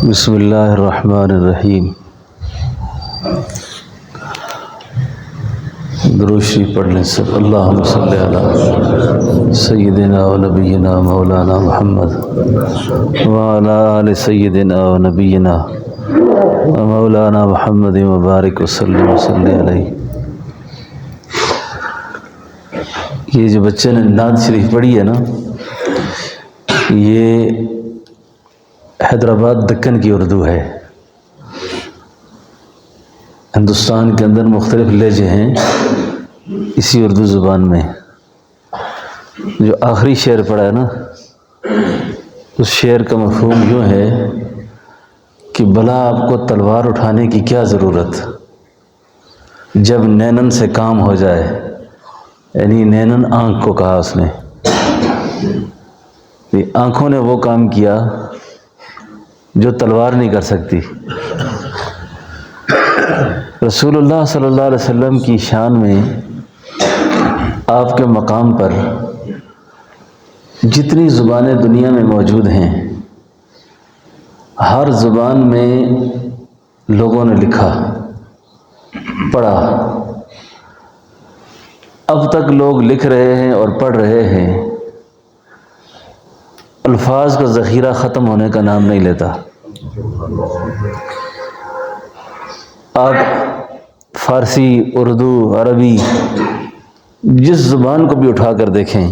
بسم اللہ الرحمن الرحیم۔ درود شریف پڑھ لیں سب۔ اللہم صلی علی سیدنا و نبینا مولانا محمد وعلی آل سیدنا و نبینا و مولانا محمد مبارک وسلم وصلی علیہ۔ یہ جو بچے نے نعت شریف پڑھی ہے نا، یہ حیدرآباد دکن کی اردو ہے۔ ہندوستان کے اندر مختلف لہجے ہیں اسی اردو زبان میں۔ جو آخری شعر پڑھا ہے نا، اس شعر کا مفہوم یوں ہے کہ بھلا آپ کو تلوار اٹھانے کی کیا ضرورت جب نینن سے کام ہو جائے، یعنی نینن آنکھ کو کہا اس نے، آنکھوں نے وہ کام کیا جو تلوار نہیں کر سکتی۔ رسول اللہ صلی اللہ علیہ وسلم کی شان میں، آپ کے مقام پر جتنی زبانیں دنیا میں موجود ہیں، ہر زبان میں لوگوں نے لکھا، پڑھا، اب تک لوگ لکھ رہے ہیں اور پڑھ رہے ہیں۔ الفاظ کا ذخیرہ ختم ہونے کا نام نہیں لیتا۔ آپ فارسی، اردو، عربی، جس زبان کو بھی اٹھا کر دیکھیں،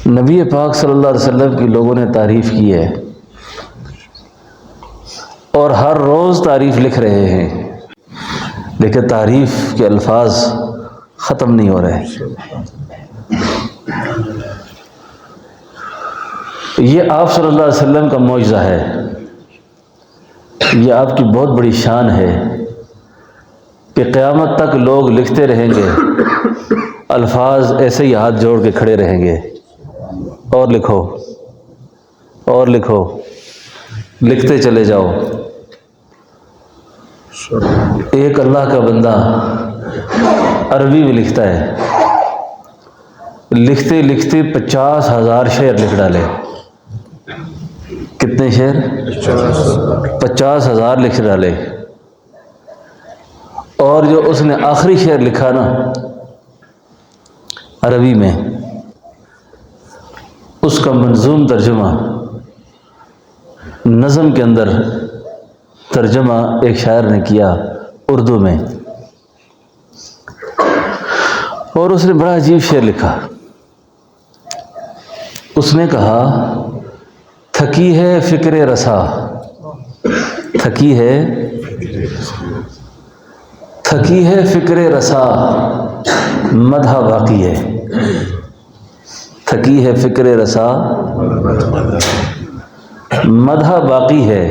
نبی پاک صلی اللہ علیہ وسلم کی لوگوں نے تعریف کی ہے، اور ہر روز تعریف لکھ رہے ہیں، لیکن تعریف کے الفاظ ختم نہیں ہو رہے۔ یہ آپ صلی اللہ علیہ وسلم کا معجزہ ہے، یہ آپ کی بہت بڑی شان ہے کہ قیامت تک لوگ لکھتے رہیں گے، الفاظ ایسے ہی ہاتھ جوڑ کے کھڑے رہیں گے، اور لکھو اور لکھو، لکھتے چلے جاؤ۔ ایک اللہ کا بندہ عربی میں لکھتا ہے، لکھتے لکھتے 50,000 شعر لکھ ڈالے۔ کتنے شعر؟ 50,000 لکھ ڈالے۔ اور جو اس نے آخری شعر لکھا نا عربی میں، اس کا منظوم ترجمہ نظم کے اندر ترجمہ ایک شاعر نے کیا اردو میں، اور اس نے بڑا عجیب شعر لکھا۔ اس نے کہا، تھکی ہے فکر رسا، تھکی ہے فکر رسا، مدح باقی ہے۔ تھکی ہے فکر رسا، مدح باقی ہے،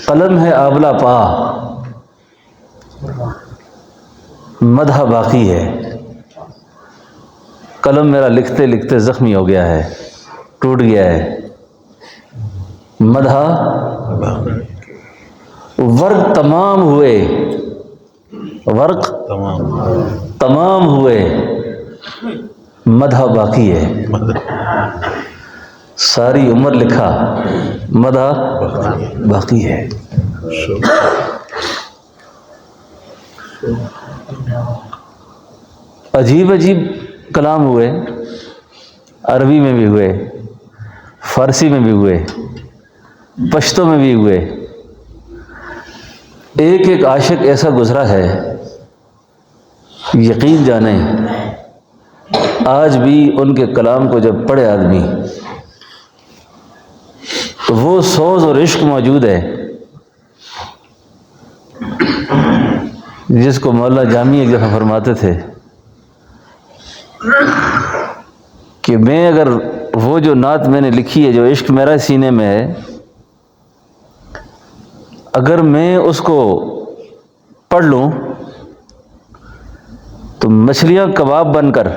قلم ہے آبلہ پا، مدح باقی ہے۔ قلم میرا لکھتے لکھتے زخمی ہو گیا ہے، ٹوٹ گیا ہے، مدح ورق تمام ہوئے، ورق تمام ہوئے، مدح باقی ہے۔ ساری عمر لکھا، مدح باقی ہے۔ عجیب عجیب کلام ہوئے، عربی میں بھی ہوئے، فارسی میں بھی ہوئے، پشتو میں بھی ہوئے۔ ایک ایک عاشق ایسا گزرا ہے، یقین جانیں آج بھی ان کے کلام کو جب پڑھے آدمی تو وہ سوز اور عشق موجود ہے جس کو مولانا جامی ایک دفعہ فرماتے تھے کہ میں اگر وہ جو نعت میں نے لکھی ہے، جو عشق میرا سینے میں ہے، اگر میں اس کو پڑھ لوں تو مچھلیاں کباب بن کر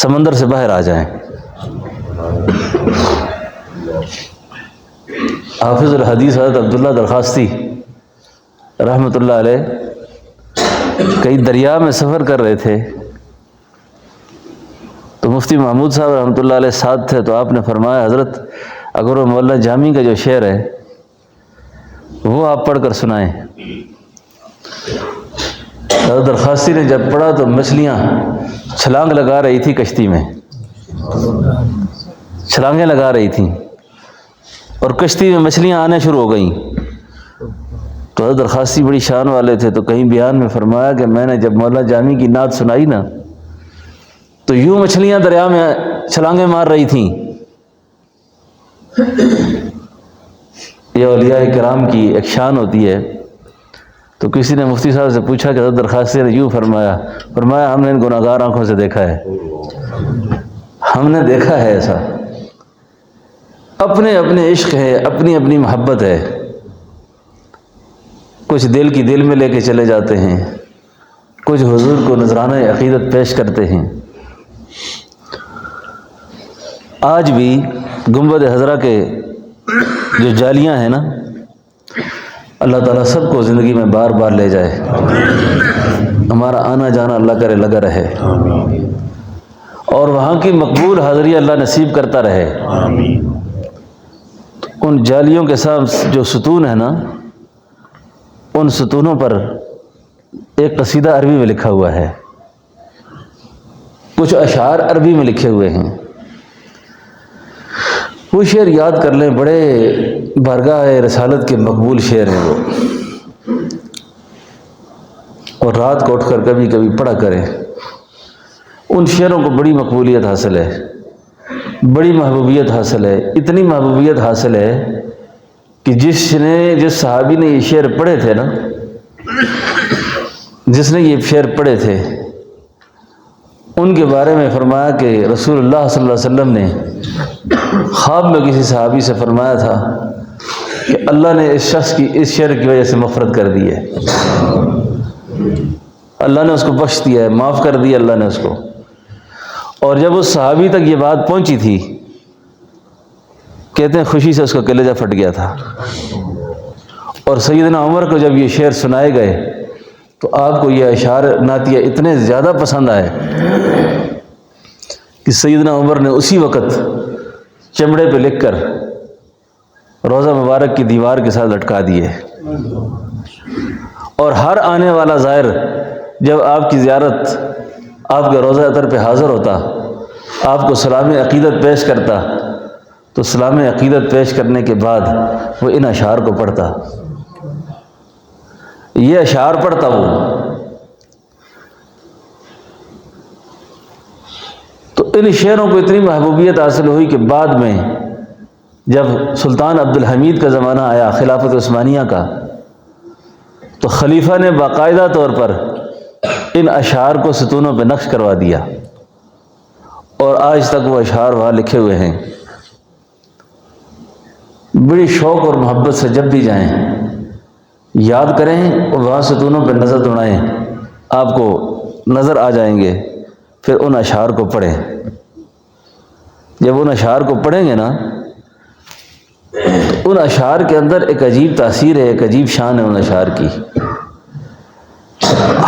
سمندر سے باہر آ جائیں۔ حافظ الحدیث حضرت عبداللہ درخواستی رحمۃ اللہ علیہ کئی دریا میں سفر کر رہے تھے، تو مفتی محمود صاحب رحمۃ اللہ علیہ ساتھ تھے تو آپ نے فرمایا حضرت اگر وہ مولانا جامی کا جو شعر ہے وہ آپ پڑھ کر سنائیں۔ حضرت درخواستی نے جب پڑھا تو مچھلیاں چھلانگ لگا رہی تھی کشتی میں، چھلانگیں لگا رہی تھیں اور کشتی میں مچھلیاں آنے شروع ہو گئیں۔ تو حضرت درخواستی بڑی شان والے تھے تو کہیں بیان میں فرمایا کہ میں نے جب مولانا جامی کی نعت سنائی نا تو یوں مچھلیاں دریا میں چھلانگیں مار رہی تھیں۔ یہ اولیاء کرام کی ایک شان ہوتی ہے۔ تو کسی نے مفتی صاحب سے پوچھا کہ حضرت درخواستی نے یوں فرمایا ہم نے ان گناہگار آنکھوں سے دیکھا ہے، ہم نے دیکھا ہے ایسا، اپنے اپنے عشق ہے، اپنی اپنی محبت ہے، کچھ دل کی دل میں لے کے چلے جاتے ہیں، کچھ حضور کو نذرانہ عقیدت پیش کرتے ہیں۔ آج بھی گنبد خضرا کے جو جالیاں ہیں نا، اللہ تعالیٰ سب کو زندگی میں بار بار لے جائے، ہمارا آنا جانا اللہ کرے لگا رہے، اور وہاں کی مقبول حاضری اللہ نصیب کرتا رہے۔ ان جالیوں کے ساتھ جو ستون ہے نا، ان ستونوں پر ایک قصیدہ عربی میں لکھا ہوا ہے، کچھ اشعار عربی میں لکھے ہوئے ہیں، وہ شعر یاد کر لیں، بڑے بارگاہ رسالت کے مقبول شعر ہیں وہ، اور رات کو اٹھ کر کبھی کبھی پڑھا کریں۔ ان شعروں کو بڑی مقبولیت حاصل ہے، بڑی محبوبیت حاصل ہے، اتنی محبوبیت حاصل ہے کہ جس صحابی نے یہ شعر پڑھے تھے نا، جس نے یہ شعر پڑھے تھے، ان کے بارے میں فرمایا کہ رسول اللہ صلی اللہ علیہ وسلم نے خواب میں کسی صحابی سے فرمایا تھا کہ اللہ نے اس شخص کی اس شعر کی وجہ سے مغفرت کر دی ہے، اللہ نے اس کو بخش دیا ہے، معاف کر دیا اللہ نے اس کو۔ اور جب اس صحابی تک یہ بات پہنچی تھی، کہتے ہیں خوشی سے اس کا کلیجہ پھٹ گیا تھا، اور سیدنا عمر کو جب یہ شعر سنائے گئے تو آپ کو یہ اشعار نعتیہ اتنے زیادہ پسند آئے کہ سیدنا عمر نے اسی وقت چمڑے پہ لکھ کر روضہ مبارک کی دیوار کے ساتھ لٹکا دیے، اور ہر آنے والا زائر جب آپ کی زیارت آپ کے روضہ اطہر پہ حاضر ہوتا، آپ کو سلام عقیدت پیش کرتا، تو سلام عقیدت پیش کرنے کے بعد وہ ان اشعار کو پڑھتا، یہ اشعار پڑھتا وہ۔ تو ان شعروں کو اتنی محبوبیت حاصل ہوئی کہ بعد میں جب سلطان عبد الحمید کا زمانہ آیا، خلافت عثمانیہ کا، تو خلیفہ نے باقاعدہ طور پر ان اشعار کو ستونوں پہ نقش کروا دیا، اور آج تک وہ اشعار وہاں لکھے ہوئے ہیں۔ بڑی شوق اور محبت سے جب بھی جائیں یاد کریں اور وہاں ستونوں پہ نظر دوڑائیں، آپ کو نظر آ جائیں گے، پھر ان اشعار کو پڑھیں۔ جب ان اشعار کو پڑھیں گے نا، ان اشعار کے اندر ایک عجیب تاثیر ہے، ایک عجیب شان ہے ان اشعار کی۔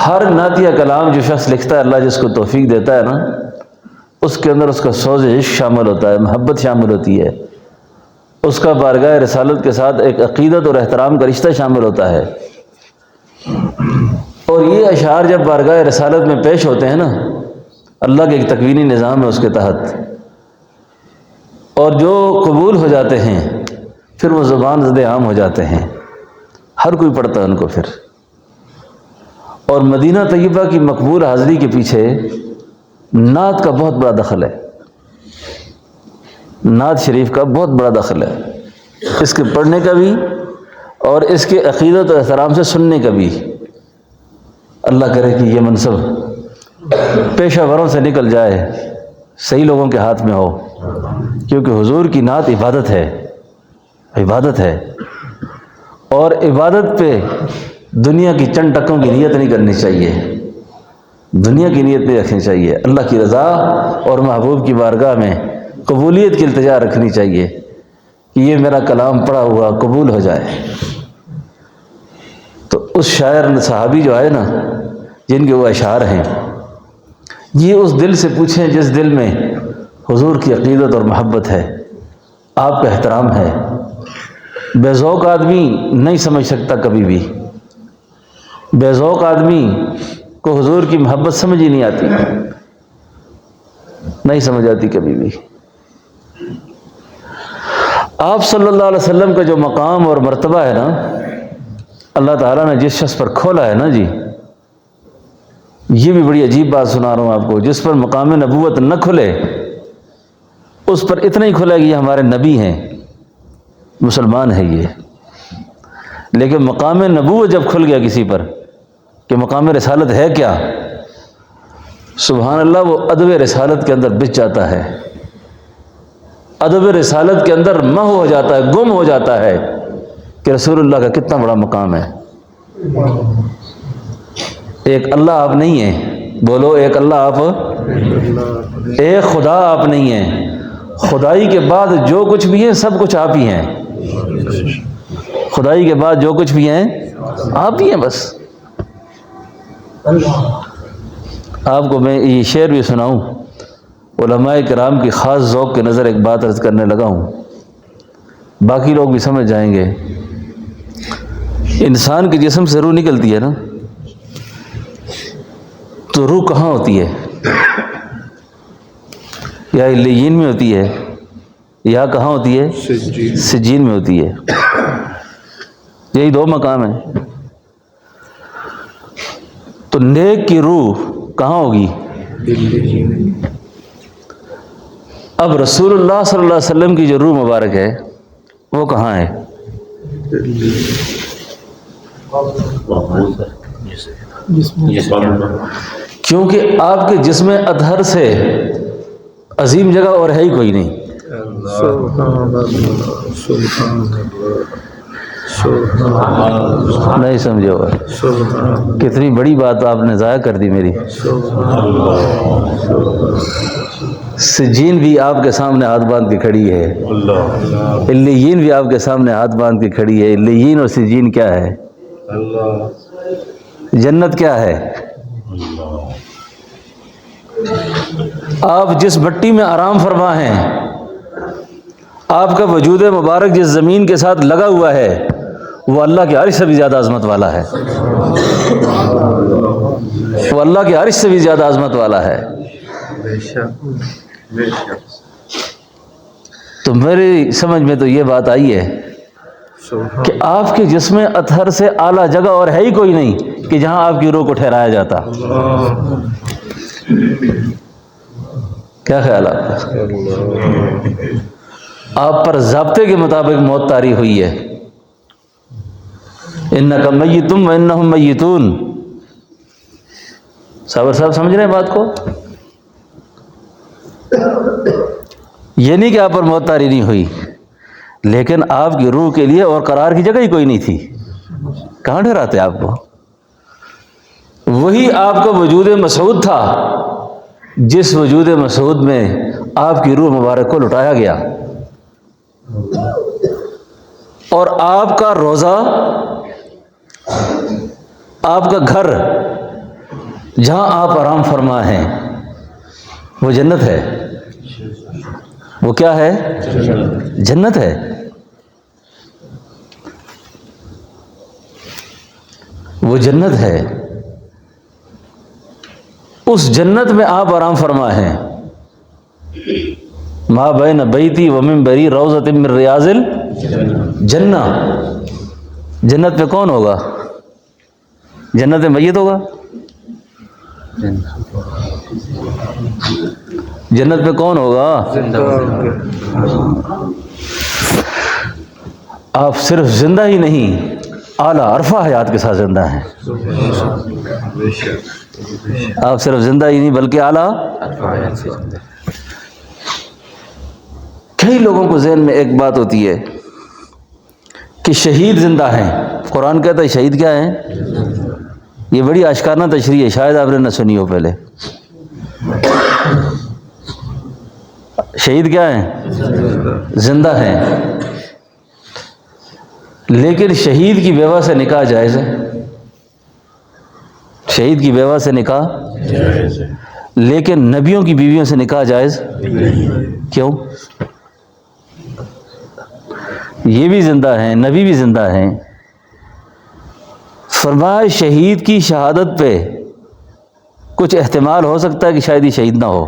ہر نعتیہ کلام جو شخص لکھتا ہے، اللہ جس کو توفیق دیتا ہے نا، اس کے اندر اس کا سوز عشق شامل ہوتا ہے، محبت شامل ہوتی ہے، اس کا بارگاہ رسالت کے ساتھ ایک عقیدت اور احترام کا رشتہ شامل ہوتا ہے۔ اور یہ اشعار جب بارگاہ رسالت میں پیش ہوتے ہیں نا، اللہ کے ایک تکوینی نظام ہے اس کے تحت، اور جو قبول ہو جاتے ہیں پھر وہ زبان زد عام ہو جاتے ہیں، ہر کوئی پڑھتا ہے ان کو پھر۔ اور مدینہ طیبہ کی مقبول حاضری کے پیچھے نعت کا بہت بڑا دخل ہے، نعت شریف کا بہت بڑا دخل ہے، اس کے پڑھنے کا بھی اور اس کے عقیدت و احترام سے سننے کا بھی۔ اللہ کرے کہ یہ منصب پیشہ وروں سے نکل جائے، صحیح لوگوں کے ہاتھ میں ہو، کیونکہ حضور کی نعت عبادت ہے، عبادت ہے، اور عبادت پہ دنیا کی چند ٹکوں کی نیت نہیں کرنی چاہیے، دنیا کی نیت نہیں رکھنی چاہیے، اللہ کی رضا اور محبوب کی بارگاہ میں قبولیت کی التجا رکھنی چاہیے کہ یہ میرا کلام پڑھا ہوا قبول ہو جائے۔ تو اس شاعر صحابی جو آئے نا، جن کے وہ اشعار ہیں، یہ اس دل سے پوچھیں جس دل میں حضور کی عقیدت اور محبت ہے، آپ کا احترام ہے۔ بے ذوق آدمی نہیں سمجھ سکتا کبھی بھی، بے ذوق آدمی کو حضور کی محبت سمجھ ہی نہیں آتی، نہیں سمجھ آتی کبھی بھی۔ آپ صلی اللہ علیہ وسلم کا جو مقام اور مرتبہ ہے نا، اللہ تعالیٰ نے جس شخص پر کھولا ہے نا جی، یہ بھی بڑی عجیب بات سنا رہا ہوں آپ کو، جس پر مقام نبوت نہ کھلے اس پر اتنا ہی کھلا کہ یہ ہمارے نبی ہیں، مسلمان ہے یہ، لیکن مقام نبوت جب کھل گیا کسی پر کہ مقام رسالت ہے کیا، سبحان اللہ، وہ ادب رسالت کے اندر بچ جاتا ہے، ادب رسالت کے اندر محو ہو جاتا ہے، گم ہو جاتا ہے کہ رسول اللہ کا کتنا بڑا مقام ہے۔ ایک اللہ آپ نہیں ہیں، بولو ایک اللہ آپ، ایک خدا آپ نہیں ہیں، خدائی کے بعد جو کچھ بھی ہے سب کچھ آپ ہی ہیں، خدائی کے بعد جو کچھ بھی ہیں آپ ہی ہیں بس۔ آپ کو میں یہ شعر بھی سناؤں، علماء کرام کی خاص ذوق کی نظر ایک بات عرض کرنے لگا ہوں، باقی لوگ بھی سمجھ جائیں گے۔ انسان کے جسم سے روح نکلتی ہے نا، تو روح کہاں ہوتی ہے؟ یا علیین میں ہوتی ہے، یا کہاں ہوتی ہے؟ سجین میں ہوتی ہے، یہی دو مقام ہیں۔ تو نیک کی روح کہاں ہوگی؟ اب رسول اللہ صلی اللہ علیہ وسلم کی جو روح مبارک ہے وہ کہاں ہے؟ کیونکہ آپ کے جسم اطہر سے عظیم جگہ اور ہے ہی کوئی نہیں۔ نہیں سمجھے ہوا، کتنی بڑی بات آپ نے ضائع کر دی میری۔ سجین بھی آپ کے سامنے ہاتھ باندھ کے کھڑی ہے، علیین بھی آپ کے سامنے ہاتھ باندھ کے کھڑی ہے۔ علیین اور سجین کیا ہے؟ جنت کیا ہے؟ آپ جس مٹی میں آرام فرما ہیں، آپ کا وجود مبارک جس زمین کے ساتھ لگا ہوا ہے، وہ اللہ کے عرش سے بھی زیادہ عظمت والا ہے، وہ اللہ کے عرش سے بھی زیادہ عظمت والا ہے۔ تو میری سمجھ میں تو یہ بات آئی ہے کہ آپ کے جسم اطہر سے اعلیٰ جگہ اور ہے ہی کوئی نہیں کہ جہاں آپ کی روح کو ٹھہرایا جاتا۔ کیا خیال آپ کا؟ آپ پر ضابطے کے مطابق موت طاری ہوئی ہے۔ انک میت و انہم میتون۔ صابر صاحب سمجھ رہے ہیں بات کو؟ یہ نہیں کہ آپ پر موت طاری نہیں ہوئی، لیکن آپ کی روح کے لیے اور قرار کی جگہ ہی کوئی نہیں تھی، کہاں ٹھہراتے آپ کو؟ وہی آپ کا وجود مسعود تھا جس وجود مسعود میں آپ کی روح مبارک کو لٹایا گیا، اور آپ کا روضہ، آپ کا گھر جہاں آپ آرام فرما ہیں وہ جنت ہے۔ وہ کیا ہے؟ جنت ہے۔ وہ جنت ہے، اس جنت میں آپ آرام فرما ہیں۔ ما بین بیتی و منبری روضۃ من ریاض الجنہ۔ جنت میں کون ہوگا؟ جنت میں میت ہوگا؟ جنت میں کون ہوگا؟ آپ صرف زندہ ہی نہیں، اعلیٰ عرفہ حیات کے ساتھ زندہ ہیں۔ آپ صرف زندہ ہی نہیں بلکہ اعلیٰ۔ کئی لوگوں کو ذہن میں ایک بات ہوتی ہے کہ شہید زندہ ہیں، قرآن کہتا ہے شہید کیا ہیں؟ یہ بڑی آشکارانہ تشریح ہے، شاید آپ نے نہ سنی ہو پہلے۔ شہید کیا ہیں؟ زندہ ہیں، لیکن شہید کی بیوہ سے نکاح جائز ہے، شہید کی بیوہ سے نکاح جائز ہے، لیکن نبیوں کی بیویوں سے نکاح جائز کیوں؟ یہ بھی زندہ ہیں، نبی بھی زندہ ہیں۔ فرمایا شہید کی شہادت پہ کچھ احتمال ہو سکتا ہے کہ شاید یہ شہید نہ ہو،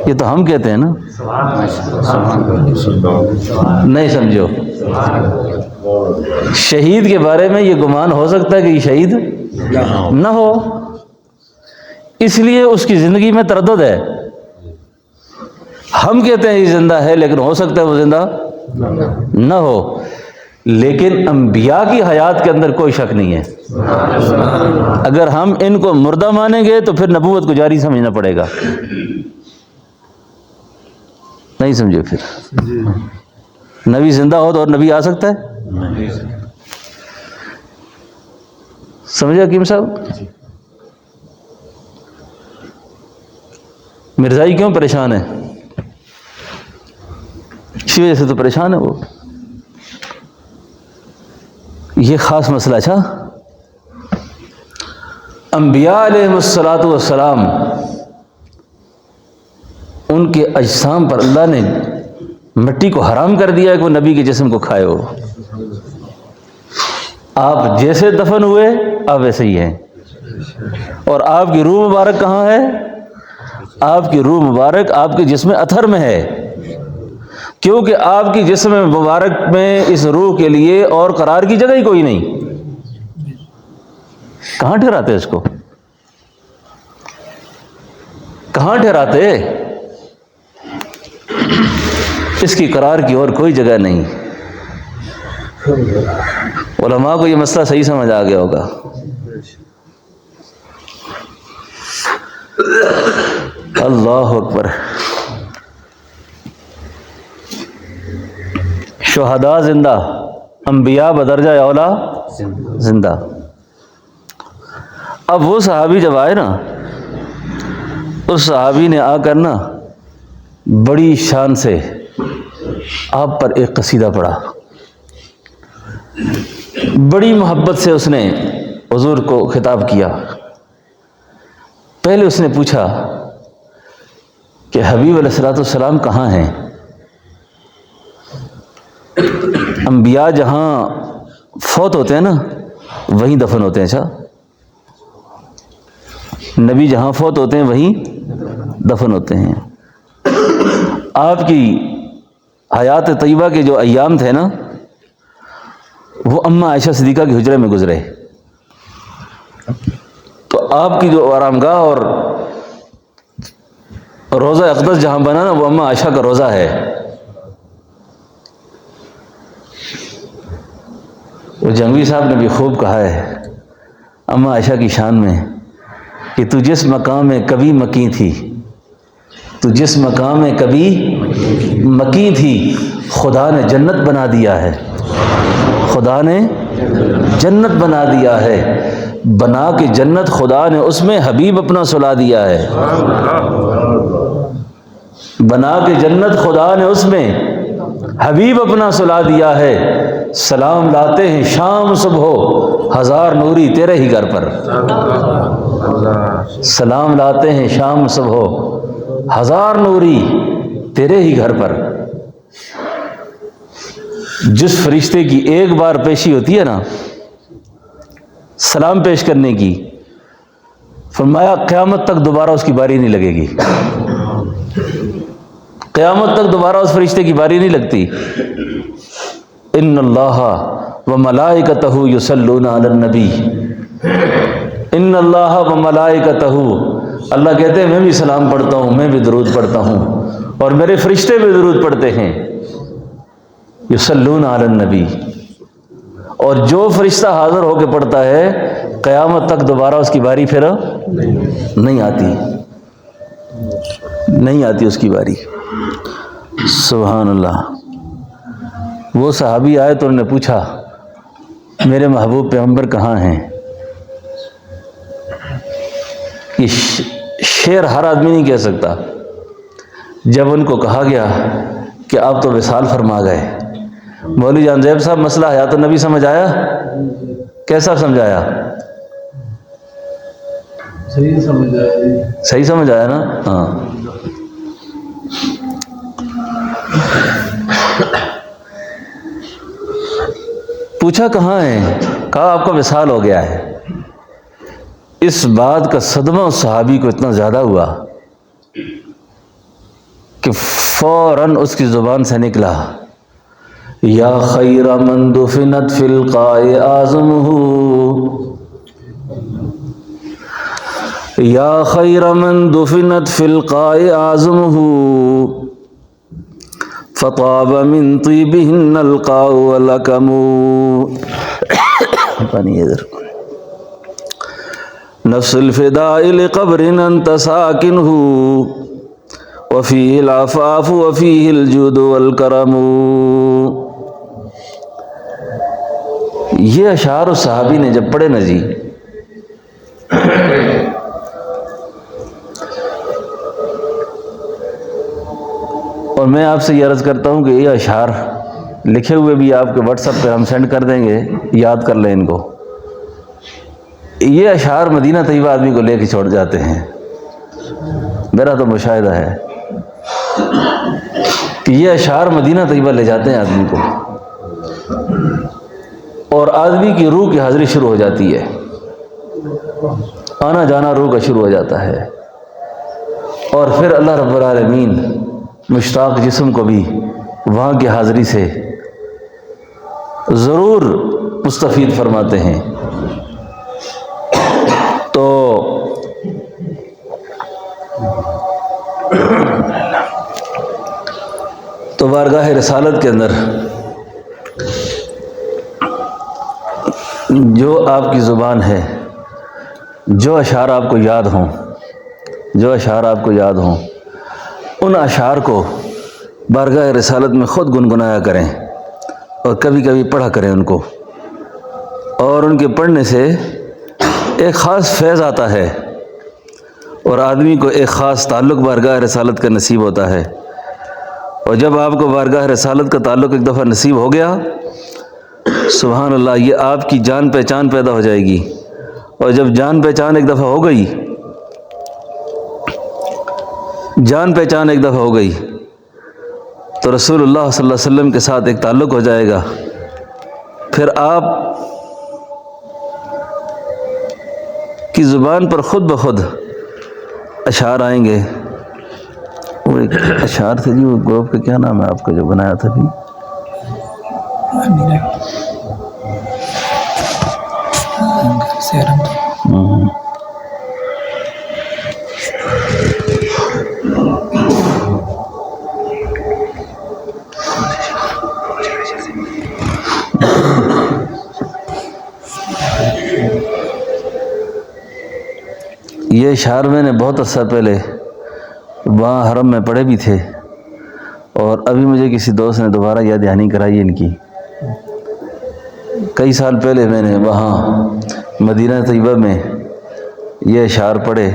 یہ تو ہم کہتے ہیں نا، نہیں سمجھو، شہید کے بارے میں یہ گمان ہو سکتا ہے کہ یہ شہید نہ ہو، اس لیے اس کی زندگی میں تردد ہے۔ ہم کہتے ہیں یہ زندہ ہے، لیکن ہو سکتا ہے وہ زندہ نہ ہو۔ لیکن انبیاء کی حیات کے اندر کوئی شک نہیں ہے۔ اگر ہم ان کو مردہ مانیں گے تو پھر نبوت کو جاری سمجھنا پڑے گا، نہیں سمجھے؟ پھر نبی زندہ ہو تو اور نبی آ سکتا ہے؟ سمجھے حکیم صاحب؟ مرزائی کیوں پریشان ہے؟ اسی وجہ سے تو پریشان ہے وہ، یہ خاص مسئلہ۔ اچھا، انبیاء علیہ الصلوۃ والسلام، ان کے اجسام پر اللہ نے مٹی کو حرام کر دیا ہے کہ وہ نبی کے جسم کو کھائے ہو۔ آپ جیسے دفن ہوئے آپ ویسے ہی ہیں، اور آپ کی روح مبارک کہاں ہے؟ آپ کی روح مبارک آپ کے جسم اطہر میں ہے، کیونکہ آپ کی جسم مبارک میں اس روح کے لیے اور قرار کی جگہ ہی کوئی نہیں۔ کہاں ٹھہراتے اس کو؟ کہاں ٹھہراتے؟ اس کی قرار کی اور کوئی جگہ نہیں۔ علماء کو یہ مسئلہ صحیح سمجھ آ گیا ہوگا۔ اللہ اکبر۔ شہداء زندہ، انبیاء بدرجہ اولا زندہ۔ اب وہ صحابی جب آئے نا، اس صحابی نے آ کر نا بڑی شان سے آپ پر ایک قصیدہ پڑھا، بڑی محبت سے اس نے حضور کو خطاب کیا۔ پہلے اس نے پوچھا کہ حبیب علیہ الصلوۃ والسلام کہاں ہیں؟ انبیاء جہاں فوت ہوتے ہیں نا وہیں دفن ہوتے ہیں۔ اچھا، نبی جہاں فوت ہوتے ہیں وہیں دفن ہوتے ہیں۔ آپ کی حیات طیبہ کے جو ایام تھے نا، وہ اماں عائشہ صدیقہ کے حجرے میں گزرے، تو آپ کی جو آرامگاہ اور روضہ اقدس جہاں بنا نا، وہ اماں عائشہ کا روضہ ہے۔ وہ جنگوی صاحب نے بھی خوب کہا ہے اماں عائشہ کی شان میں کہ تو جس مقام میں کبھی مکی تھی، تو جس مقام میں کبھی مکی تھی، خدا نے جنت بنا دیا ہے، خدا نے جنت بنا دیا ہے، بنا کے جنت خدا نے اس میں حبیب اپنا سلا دیا ہے، بنا کے جنت خدا نے اس میں حبیب اپنا سلا دیا ہے۔ سلام لاتے ہیں شام صبح ہزار نوری تیرے ہی گھر پر، سلام لاتے ہیں شام صبح ہزار نوری تیرے ہی گھر پر۔ جس فرشتے کی ایک بار پیشی ہوتی ہے نا سلام پیش کرنے کی، فرمایا قیامت تک دوبارہ اس کی باری نہیں لگے گی، قیامت تک دوبارہ اس فرشتے کی باری نہیں لگتی۔ ان اللہ وملائکتہ یصلون علی النبی، ان اللہ وملائکتہ، اللہ کہتے ہیں میں بھی سلام پڑھتا ہوں، میں بھی درود پڑھتا ہوں، اور میرے فرشتے بھی درود پڑھتے ہیں۔ یصلون علی النبی، اور جو فرشتہ حاضر ہو کے پڑھتا ہے قیامت تک دوبارہ اس کی باری پھر نہیں آتی، نہیں آتی اس کی باری۔ سبحان اللہ۔ وہ صحابی آئے تو انہوں نے پوچھا میرے محبوب پیغمبر کہاں ہیں؟ یہ شعر ہر آدمی نہیں کہہ سکتا۔ جب ان کو کہا گیا کہ آپ تو وصال فرما گئے، مولوی جان زیب صاحب مسئلہ حیات النبی سمجھ آیا؟ کیسا سمجھایا؟ صحیح سمجھ آیا؟ صحیح سمجھ آیا نا؟ ہاں. پوچھا کہاں ہے؟ کہا آپ کا وصال ہو گیا ہے. اس بات کا صدمہ اس صحابی کو اتنا زیادہ ہوا کہ فوراً اس کی زبان سے نکلا یا خیر من دفنت فی القاء اعظمہ، یا خیر من دفنت فی القاء اعظمہ فطاب من طیبہن القاء ولکم. پانی ادھر. نفس الفداء لقبر انت ساکنہ وفیہ العفاف وفیہ الجود والکرم. یہ اشعار اس صحابی نے جب پڑھے نا جی، اور میں آپ سے یہ عرض کرتا ہوں کہ یہ اشعار لکھے ہوئے بھی آپ کے واٹس ایپ پہ ہم سینڈ کر دیں گے، یاد کر لیں ان کو. یہ اشعار مدینہ طیبہ آدمی کو لے کے چھوڑ جاتے ہیں. میرا تو مشاہدہ ہے کہ یہ اشعار مدینہ طیبہ لے جاتے ہیں آدمی کو، اور آدمی کی روح کی حاضری شروع ہو جاتی ہے، آنا جانا روح کا شروع ہو جاتا ہے، اور پھر اللہ رب العالمین مشتاق جسم کو بھی وہاں کی حاضری سے ضرور مستفید فرماتے ہیں. تو بارگاہ رسالت کے اندر جو آپ کی زبان ہے، جو اشعار آپ کو یاد ہوں، جو اشعار آپ کو یاد ہوں، ان اشعار کو بارگاہ رسالت میں خود گنگنایا کریں، اور کبھی کبھی پڑھا کریں ان کو. اور ان کے پڑھنے سے ایک خاص فیض آتا ہے، اور آدمی کو ایک خاص تعلق بارگاہ رسالت کا نصیب ہوتا ہے. اور جب آپ کو بارگاہ رسالت کا تعلق ایک دفعہ نصیب ہو گیا، سبحان اللہ، یہ آپ کی جان پہچان پیدا ہو جائے گی. اور جب جان پہچان ایک دفعہ ہو گئی، جان پہچان ایک دفعہ ہو گئی، تو رسول اللہ صلی اللہ علیہ وسلم کے ساتھ ایک تعلق ہو جائے گا. پھر آپ کی زبان پر خود بخود اشعار آئیں گے. وہ ایک اشعار تھے جی، وہ گروپ کا کیا نام ہے آپ کا جو بنایا تھا بھی؟ یہ اشعار میں نے بہت عرصہ پہلے وہاں حرم میں پڑھے بھی تھے، اور ابھی مجھے کسی دوست نے دوبارہ یاد دہانی کرائی ان کی. کئی سال پہلے میں نے وہاں مدینہ طیبہ میں یہ اشعار پڑھے،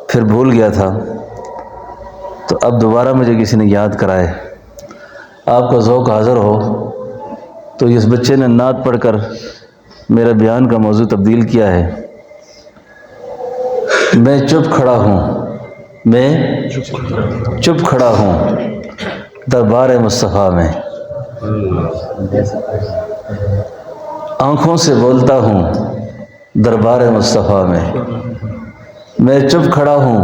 پھر بھول گیا تھا، تو اب دوبارہ مجھے کسی نے یاد کرائے. آپ کا ذوق حاضر ہو تو اس بچے نے نعت پڑھ کر میرا بیان کا موضوع تبدیل کیا ہے. میں چپ کھڑا ہوں، میں چپ کھڑا ہوں دربار مصطفیٰ میں، آنکھوں سے بولتا ہوں دربار مصطفیٰ میں. میں چپ کھڑا ہوں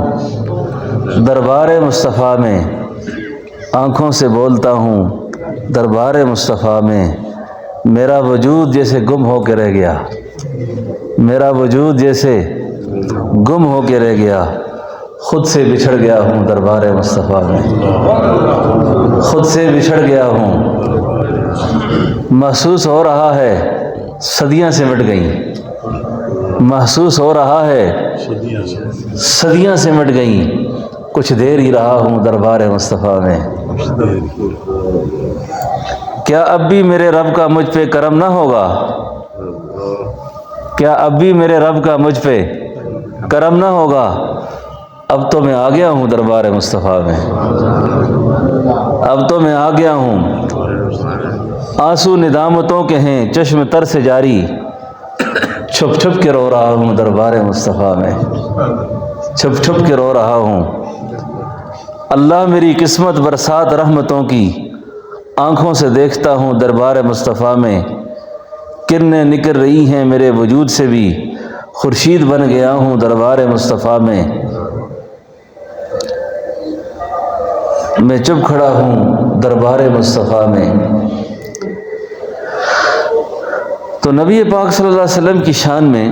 دربار مصطفیٰ میں، آنکھوں سے بولتا ہوں دربار مصطفیٰ میں. میرا وجود جیسے گم ہو کے رہ گیا، میرا وجود جیسے گم ہو کے رہ گیا، خود سے بچھڑ گیا ہوں دربار مصطفیٰ میں، خود سے بچھڑ گیا ہوں. محسوس ہو رہا ہے صدیاں سمٹ گئیں، محسوس ہو رہا ہے صدیاں سمٹ گئیں، کچھ دیر ہی رہا ہوں دربار مصطفیٰ میں. کیا اب بھی میرے رب کا مجھ پہ کرم نہ ہوگا؟ کیا اب بھی میرے رب کا مجھ پہ کرم نہ ہوگا؟ اب تو میں آ گیا ہوں دربار مصطفیٰ میں، اب تو میں آ گیا ہوں. آنسو ندامتوں کے ہیں چشم تر سے جاری، چھپ چھپ کے رو رہا ہوں دربار مصطفیٰ میں، چھپ چھپ کے رو رہا ہوں۔ اللہ میری قسمت برسات رحمتوں کی، آنکھوں سے دیکھتا ہوں دربار مصطفیٰ میں۔ کرنیں نکل رہی ہیں میرے وجود سے بھی، خورشید بن گیا ہوں دربار مصطفیٰ میں۔ میں چپ کھڑا ہوں دربار مصطفیٰ میں۔ تو نبی پاک صلی اللہ علیہ وسلم کی شان میں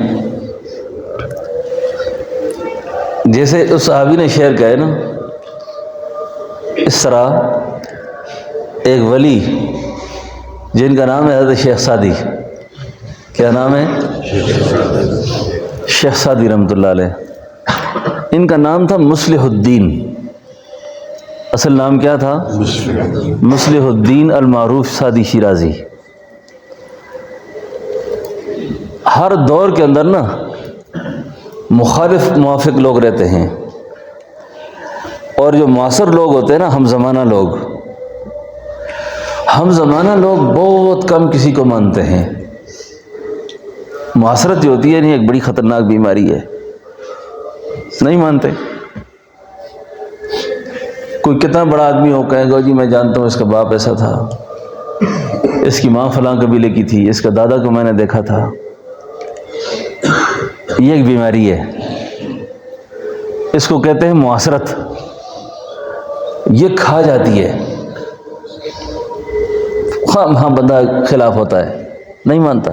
جیسے اس صحابی نے شعر کہا ہے نا، اس طرح ایک ولی جن کا نام ہے حضرت شیخ سعدی، کیا نام ہے؟ شیخ سعدی رحمۃ اللہ علیہ۔ ان کا نام تھا مصلح الدین، اصل نام کیا تھا؟ مصلح الدین المعروف سعدی شیرازی۔ ہر دور کے اندر نا مخالف موافق لوگ رہتے ہیں، اور جو معاصر لوگ ہوتے ہیں نا، ہم زمانہ لوگ بہت کم کسی کو مانتے ہیں۔ معاصرت جو ہوتی ہے نہیں، ایک بڑی خطرناک بیماری ہے، نہیں مانتے۔ کوئی کتنا بڑا آدمی ہو کہے گا جی میں جانتا ہوں اس کا باپ ایسا تھا، اس کی ماں فلاں قبیلے کی تھی، اس کا دادا کو میں نے دیکھا تھا۔ یہ ایک بیماری ہے، اس کو کہتے ہیں معاصرت۔ یہ کھا جاتی ہے، ہاں بندہ خلاف ہوتا ہے، نہیں مانتا۔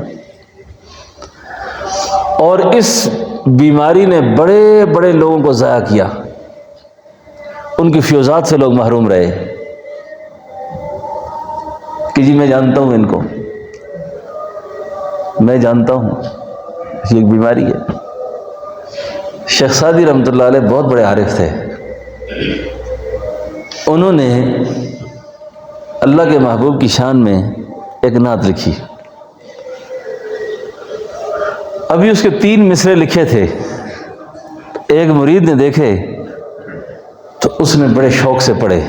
اور اس بیماری نے بڑے بڑے لوگوں کو ضائع کیا، ان کی فیوزات سے لوگ محروم رہے کہ جی میں جانتا ہوں ان کو، میں جانتا ہوں۔ یہ ایک بیماری ہے۔ شیخ سعدی رحمۃ اللہ علیہ بہت بڑے عارف تھے، انہوں نے اللہ کے محبوب کی شان میں ایک نعت لکھی۔ ابھی اس کے 3 مصرے لکھے تھے، ایک مرید نے دیکھے تو اس نے بڑے شوق سے پڑھے۔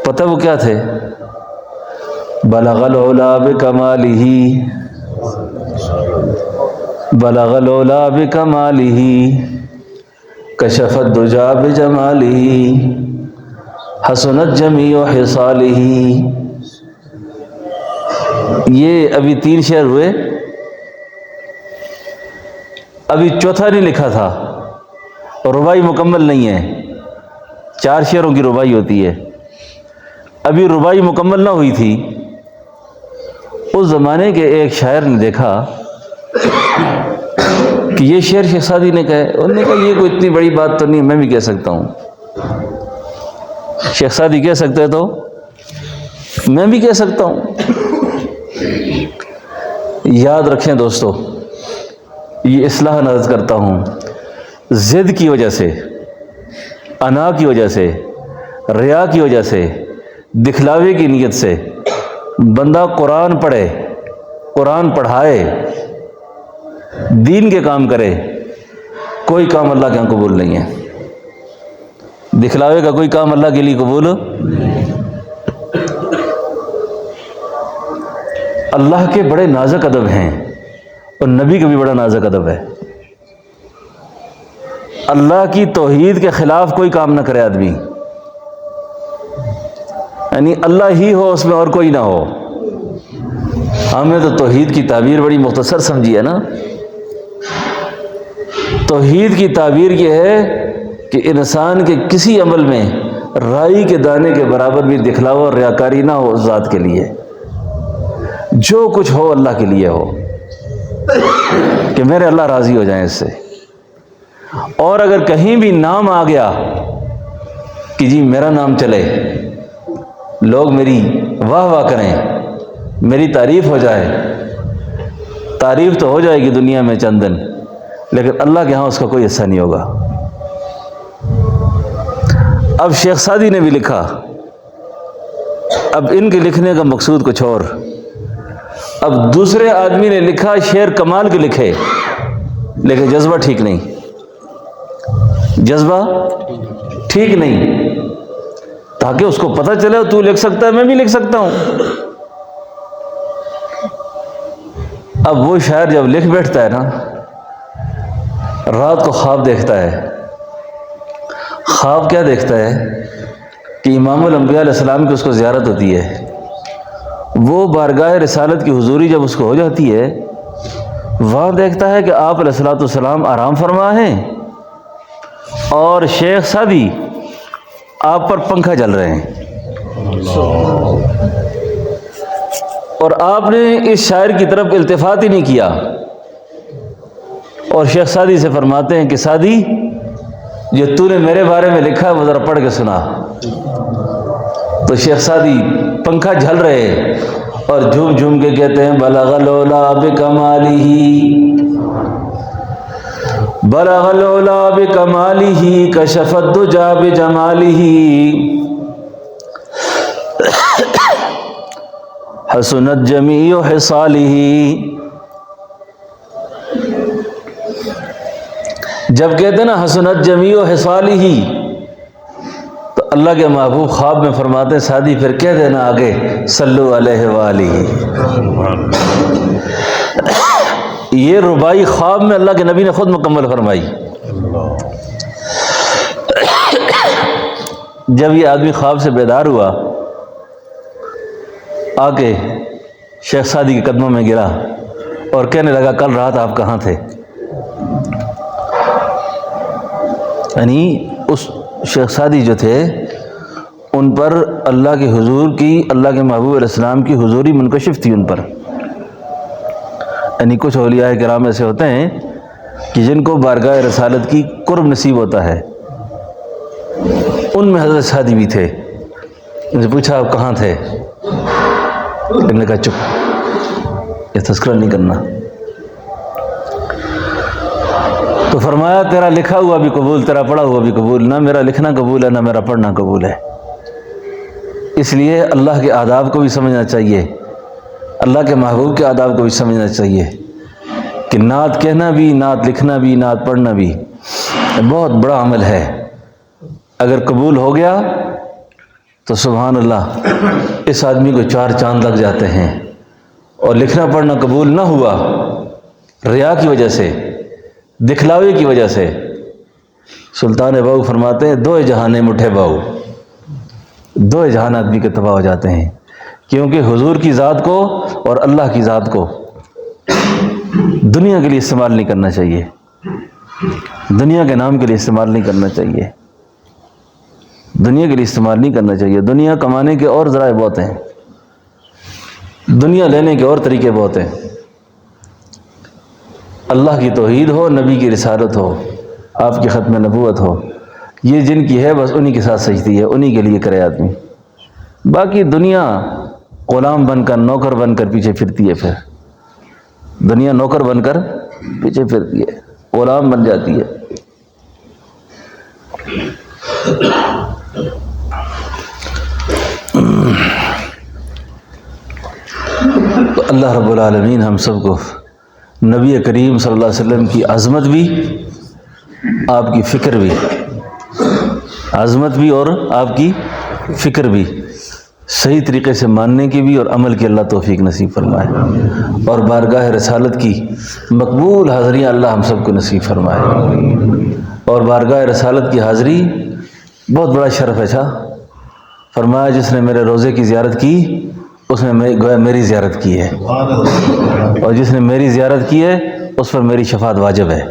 پتہ وہ کیا تھے؟ بلغ العلا بکمالہ، بلغ العلا بکمالہ، کشف الدجا بجمالہ، حسنت جمیع خصالہ۔ یہ ابھی 3 شعر ہوئے، ابھی چوتھا نہیں لکھا تھا، رباعی مکمل نہیں ہے، 4 شعروں کی رباعی ہوتی ہے، ابھی رباعی مکمل نہ ہوئی تھی۔ اس زمانے کے ایک شاعر نے دیکھا کہ یہ شعر شیخ سعدی نے کہا، انہوں نے کہا یہ کوئی اتنی بڑی بات تو نہیں، میں بھی کہہ سکتا ہوں۔ شیخ سعدی کہہ سکتے ہیں تو میں بھی کہہ سکتا ہوں۔ یاد رکھیں دوستو، یہ اصلاح نظر کرتا ہوں، ضد کی وجہ سے، انا کی وجہ سے، ریا کی وجہ سے، دکھلاوے کی نیت سے بندہ قرآن پڑھے، قرآن پڑھائے، دین کے کام کرے، کوئی کام اللہ کے یہاں قبول نہیں ہے۔ دکھلاوے کا کوئی کام اللہ کے لیے قبول۔ اللہ کے بڑے نازک ادب ہیں، اور نبی کا بھی بڑا نازک ادب ہے۔ اللہ کی توحید کے خلاف کوئی کام نہ کرے آدمی، یعنی اللہ ہی ہو، اس میں اور کوئی نہ ہو۔ ہم نے تو توحید کی تعبیر بڑی مختصر سمجھی ہے نا۔ توحید کی تعبیر یہ ہے کہ انسان کے کسی عمل میں رائی کے دانے کے برابر بھی دکھلاوا اور ریاکاری نہ ہو اس ذات کے لیے، جو کچھ ہو اللہ کے لیے ہو، کہ میرے اللہ راضی ہو جائیں اس سے۔ اور اگر کہیں بھی نام آ گیا کہ جی میرا نام چلے، لوگ میری واہ واہ کریں، میری تعریف ہو جائے، تعریف تو ہو جائے گی دنیا میں چند دن، لیکن اللہ کے ہاں اس کا کوئی حصہ نہیں ہوگا۔ اب شیخ سعدی نے بھی لکھا، اب ان کے لکھنے کا مقصود کچھ اور، اب دوسرے آدمی نے لکھا، شعر کمال کے لکھے، لیکن جذبہ ٹھیک نہیں، جذبہ ٹھیک نہیں، تاکہ اس کو پتہ چلے تو لکھ سکتا ہے، میں بھی لکھ سکتا ہوں۔ اب وہ شاعر جب لکھ بیٹھتا ہے نا، رات کو خواب دیکھتا ہے. خواب کیا دیکھتا ہے کہ امام الانبیاء علیہ السلام کی اس کو زیارت ہوتی ہے. وہ بارگاہ رسالت کی حضوری جب اس کو ہو جاتی ہے، وہاں دیکھتا ہے کہ آپ علیہ الصلوۃ والسلام آرام فرما ہیں اور شیخ سعدی آپ پر پنکھا جل رہے ہیں. اور آپ نے اس شاعر کی طرف التفات ہی نہیں کیا. اور شیخ سعدی سے فرماتے ہیں کہ سعدی، جو تو نے میرے بارے میں لکھا ہے وہ ذرا پڑھ کے سنا. تو شیخ سعدی پنکھا جھل رہے اور جھوم جھوم کے کہتے ہیں بلغ العلا بکمالہ، بلغ العلا بکمالہ، کشف الدجا بجمالہ، حسنت جمیع خصالہ. جب کہتے ہیں نا حسنت جمیع خصالہ، تو اللہ کے محبوب خواب میں فرماتے ہیں سعدی پھر کہہ دینا آگے صلو علیہ وآلہ. یہ ربائی خواب میں اللہ کے نبی نے خود مکمل فرمائی. جب یہ آدمی خواب سے بیدار ہوا، آ کے شیخ سعدی کے قدموں میں گرا اور کہنے لگا کل رات آپ کہاں تھے؟ یعنی اس شیخ سعدی جو تھے ان پر اللہ کے حضور کی، اللہ کے محبوب علیہ السلام کی حضوری منکشف تھی ان پر. یعنی کچھ اولیاء کرام ایسے ہوتے ہیں کہ جن کو بارگاہ رسالت کی قرب نصیب ہوتا ہے. ان میں حضرت سعدی بھی تھے. ان سے پوچھا آپ کہاں تھے؟ انہوں نے کہا چپ، یہ تذکرہ نہیں کرنا. تو فرمایا تیرا لکھا ہوا بھی قبول، تیرا پڑھا ہوا بھی قبول. نہ میرا لکھنا قبول ہے، نہ میرا پڑھنا قبول ہے. اس لیے اللہ کے آداب کو بھی سمجھنا چاہیے، اللہ کے محبوب کے آداب کو بھی سمجھنا چاہیے کہ نعت کہنا بھی، نعت لکھنا بھی، نعت پڑھنا بھی بہت بڑا عمل ہے. اگر قبول ہو گیا تو سبحان اللہ، اس آدمی کو 4 چاند لگ جاتے ہیں. اور لکھنا پڑھنا قبول نہ ہوا ریا کی وجہ سے، دکھلاوے کی وجہ سے، سلطان باؤ فرماتے ہیں 2 جہانے مٹھے باؤ، 2 جہان آدمی کے تباہ ہو جاتے ہیں. کیونکہ حضور کی ذات کو اور اللہ کی ذات کو دنیا کے لیے استعمال نہیں کرنا چاہیے، دنیا کے نام کے لیے استعمال نہیں کرنا چاہیے، دنیا کے لیے استعمال نہیں کرنا چاہیے. دنیا کمانے کے اور ذرائع بہت ہیں، دنیا لینے کے اور طریقے بہت ہیں. اللہ کی توحید ہو، نبی کی رسالت ہو، آپ کی ختم نبوت ہو، یہ جن کی ہے بس انہی کے ساتھ سجتی ہے، انہی کے لیے کرے آدمی. باقی دنیا غلام بن کر، نوکر بن کر پیچھے پھرتی ہے. پھر دنیا نوکر بن کر پیچھے پھرتی ہے، غلام بن جاتی ہے. تو اللہ رب العالمین ہم سب کو نبی کریم صلی اللہ علیہ وسلم کی عظمت بھی، آپ کی فکر بھی، عظمت بھی اور آپ کی فکر بھی صحیح طریقے سے ماننے کی بھی اور عمل کی اللہ توفیق نصیب فرمائے. اور بارگاہ رسالت کی مقبول حاضریاں اللہ ہم سب کو نصیب فرمائے. اور بارگاہ رسالت کی حاضری بہت بڑا شرف ہے. فرمایا جس نے میرے روزے کی زیارت کی اس نے گویا میری زیارت کی ہے، اور جس نے میری زیارت کی ہے اس پر میری شفاعت واجب ہے.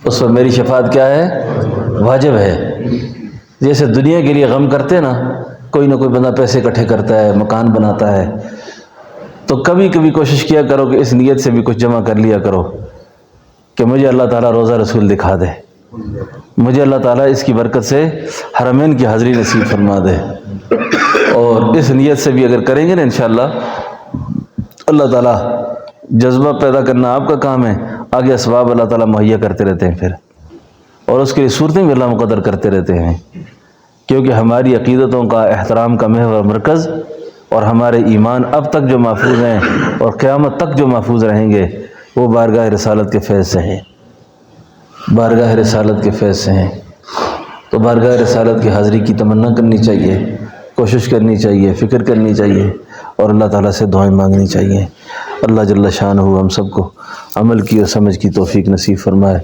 اس پر میری شفاعت کیا ہے؟ واجب ہے. جیسے دنیا کے لیے غم کرتے نا، کوئی نہ کوئی بندہ پیسے اکٹھے کرتا ہے، مکان بناتا ہے، تو کبھی کبھی کوشش کیا کرو کہ اس نیت سے بھی کچھ جمع کر لیا کرو کہ مجھے اللہ تعالیٰ روضہ رسول دکھا دے، مجھے اللہ تعالیٰ اس کی برکت سے حرمین کی حاضری نصیب فرما دے. اور اس نیت سے بھی اگر کریں گے نا انشاءاللہ اللہ تعالیٰ، جذبہ پیدا کرنا آپ کا کام ہے، آگے اسباب اللہ تعالیٰ مہیا کرتے رہتے ہیں پھر، اور اس کے لیے صورتیں بھی اللہ مقدر کرتے رہتے ہیں. کیونکہ ہماری عقیدتوں کا احترام کا محور مرکز اور ہمارے ایمان اب تک جو محفوظ ہیں اور قیامت تک جو محفوظ رہیں گے وہ بارگاہ رسالت کے فیض سے ہیں، بارگاہ رسالت کے فیض سے ہیں. تو بارگاہ رسالت کی حاضری کی تمنا کرنی چاہیے، کوشش کرنی چاہیے، فکر کرنی چاہیے. اور اللہ تعالیٰ سے دعائیں مانگنی چاہیے۔ اللہ جل شانہ ہم سب کو عمل کی اور سمجھ کی توفیق نصیب فرمائے۔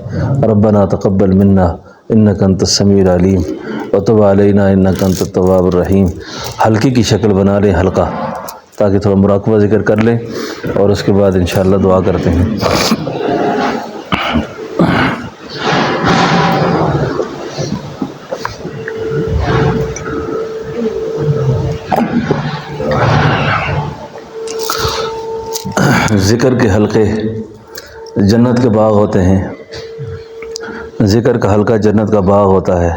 ربنا تقبل منا انک انت السمیع العلیم وتب علینا انک انت التواب الرحیم۔ حلقے کی شکل بنا لیں حلقہ، تاکہ تھوڑا مراقبہ ذکر کر لیں اور اس کے بعد انشاءاللہ دعا کرتے ہیں۔ ذکر کے حلقے جنت کے باغ ہوتے ہیں، ذکر کا حلقہ جنت کا باغ ہوتا ہے،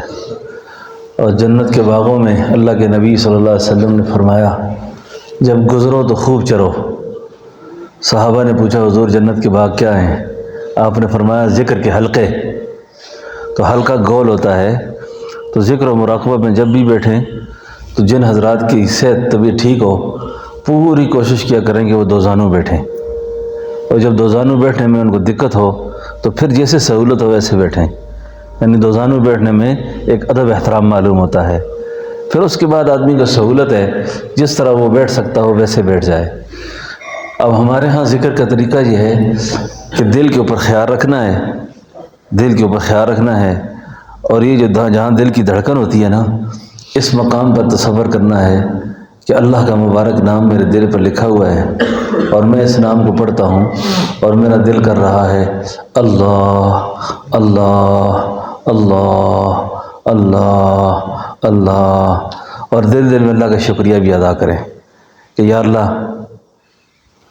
اور جنت کے باغوں میں اللہ کے نبی صلی اللہ علیہ وسلم نے فرمایا جب گزرو تو خوب چرو۔ صحابہ نے پوچھا حضور جنت کے باغ کیا ہیں؟ آپ نے فرمایا ذکر کے حلقے۔ تو حلقہ گول ہوتا ہے، تو ذکر و مراقبہ میں جب بھی بیٹھیں تو جن حضرات کی صحت طبیعت ٹھیک ہو پوری کوشش کیا کریں کہ وہ دو زانو بیٹھیں، اور جب دو زانو بیٹھنے میں ان کو دقت ہو تو پھر جیسے سہولت ہو ویسے بیٹھیں، یعنی دو زانو بیٹھنے میں ایک ادب احترام معلوم ہوتا ہے۔ پھر اس کے بعد آدمی کو سہولت ہے جس طرح وہ بیٹھ سکتا ہو ویسے بیٹھ جائے۔ اب ہمارے ہاں ذکر کا طریقہ یہ ہے کہ دل کے اوپر خیال رکھنا ہے، دل کے اوپر خیال رکھنا ہے، اور یہ جو جہاں دل کی دھڑکن ہوتی ہے نا، اس مقام پر تصور کرنا ہے کہ اللہ کا مبارک نام میرے دل پر لکھا ہوا ہے، اور میں اس نام کو پڑھتا ہوں اور میرا دل کر رہا ہے اللہ اللہ اللہ اللہ اللہ، اور دل دل میں اللہ کا شکریہ بھی ادا کریں کہ یا اللہ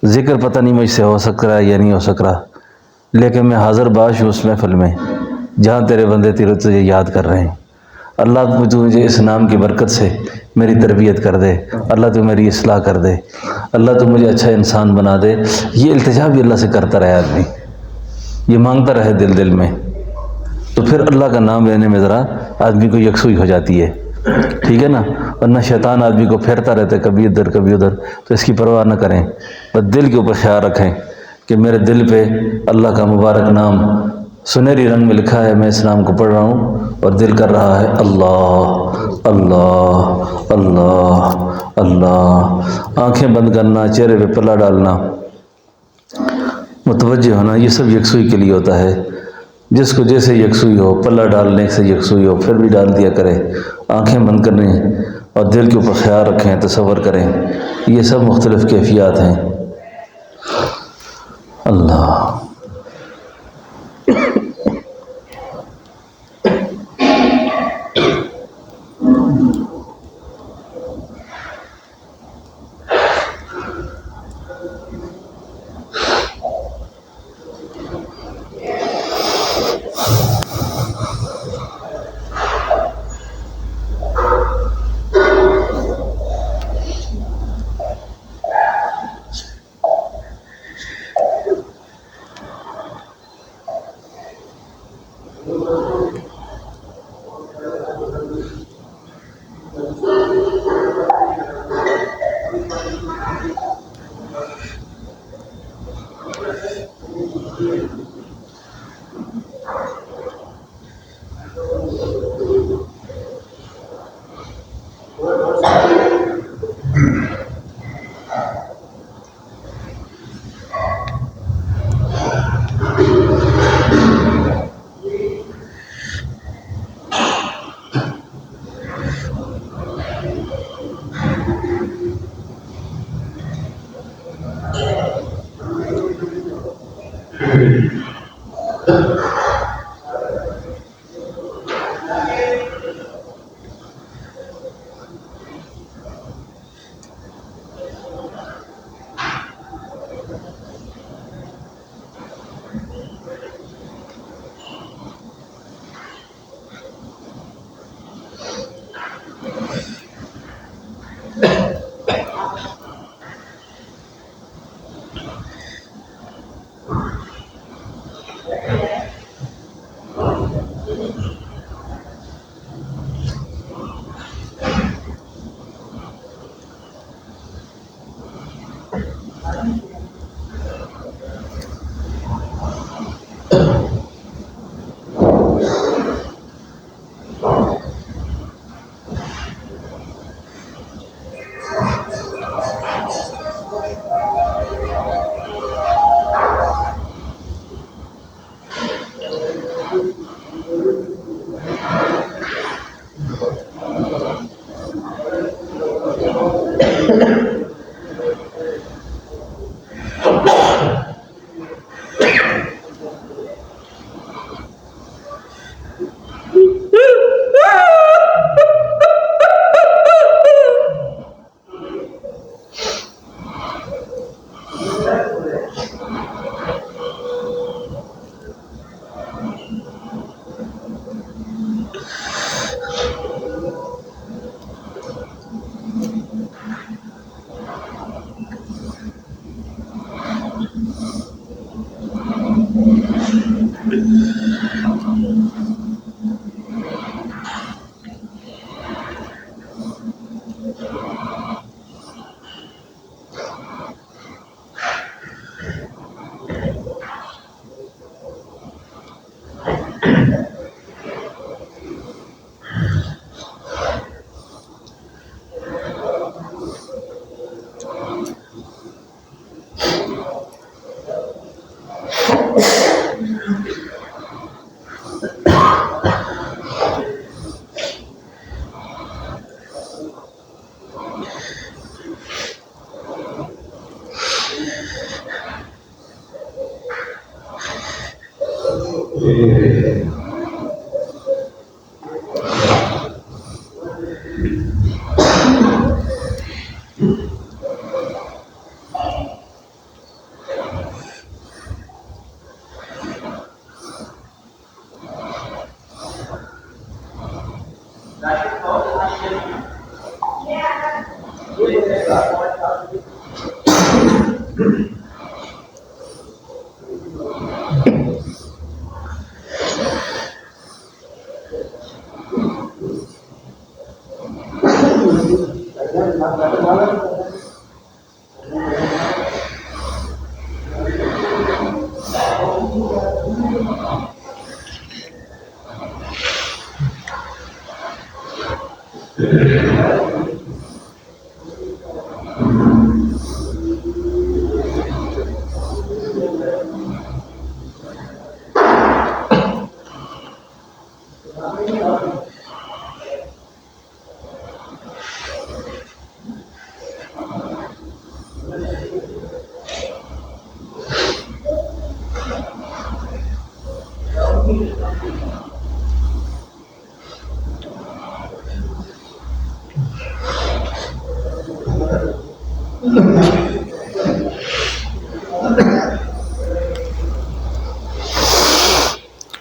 ذکر پتہ نہیں مجھ سے ہو سک رہا ہے یا نہیں ہو سک رہا، لیکن میں حاضر باش ہوں اس محفل میں جہاں تیرے بندے تجھے یاد کر رہے ہیں۔ اللہ تو مجھے اس نام کی برکت سے میری تربیت کر دے، اللہ تو میری اصلاح کر دے، اللہ تو مجھے اچھا انسان بنا دے۔ یہ التجا بھی اللہ سے کرتا رہے آدمی، یہ مانگتا رہے دل دل میں، تو پھر اللہ کا نام لینے میں ذرا آدمی کو یکسوئی ہو جاتی ہے، ٹھیک ہے نا؟ ورنہ شیطان آدمی کو پھیرتا رہتا ہے کبھی ادھر کبھی ادھر، تو اس کی پرواہ نہ کریں، بس دل کے اوپر خیال رکھیں کہ میرے دل پہ اللہ کا مبارک نام سنہری رنگ میں لکھا ہے، میں اس نام کو پڑھ رہا ہوں اور دل کر رہا ہے اللہ اللہ اللہ اللہ۔ آنکھیں بند کرنا، چہرے پہ پلہ ڈالنا، متوجہ ہونا، یہ سب یکسوئی کے لیے ہوتا ہے۔ جس کو جیسے یکسوئی ہو، پلہ ڈالنے سے یکسوئی ہو پھر بھی ڈال دیا کرے، آنکھیں بند کریں اور دل کے اوپر خیال رکھیں، تصور کریں، یہ سب مختلف کیفیات ہیں۔ اللہ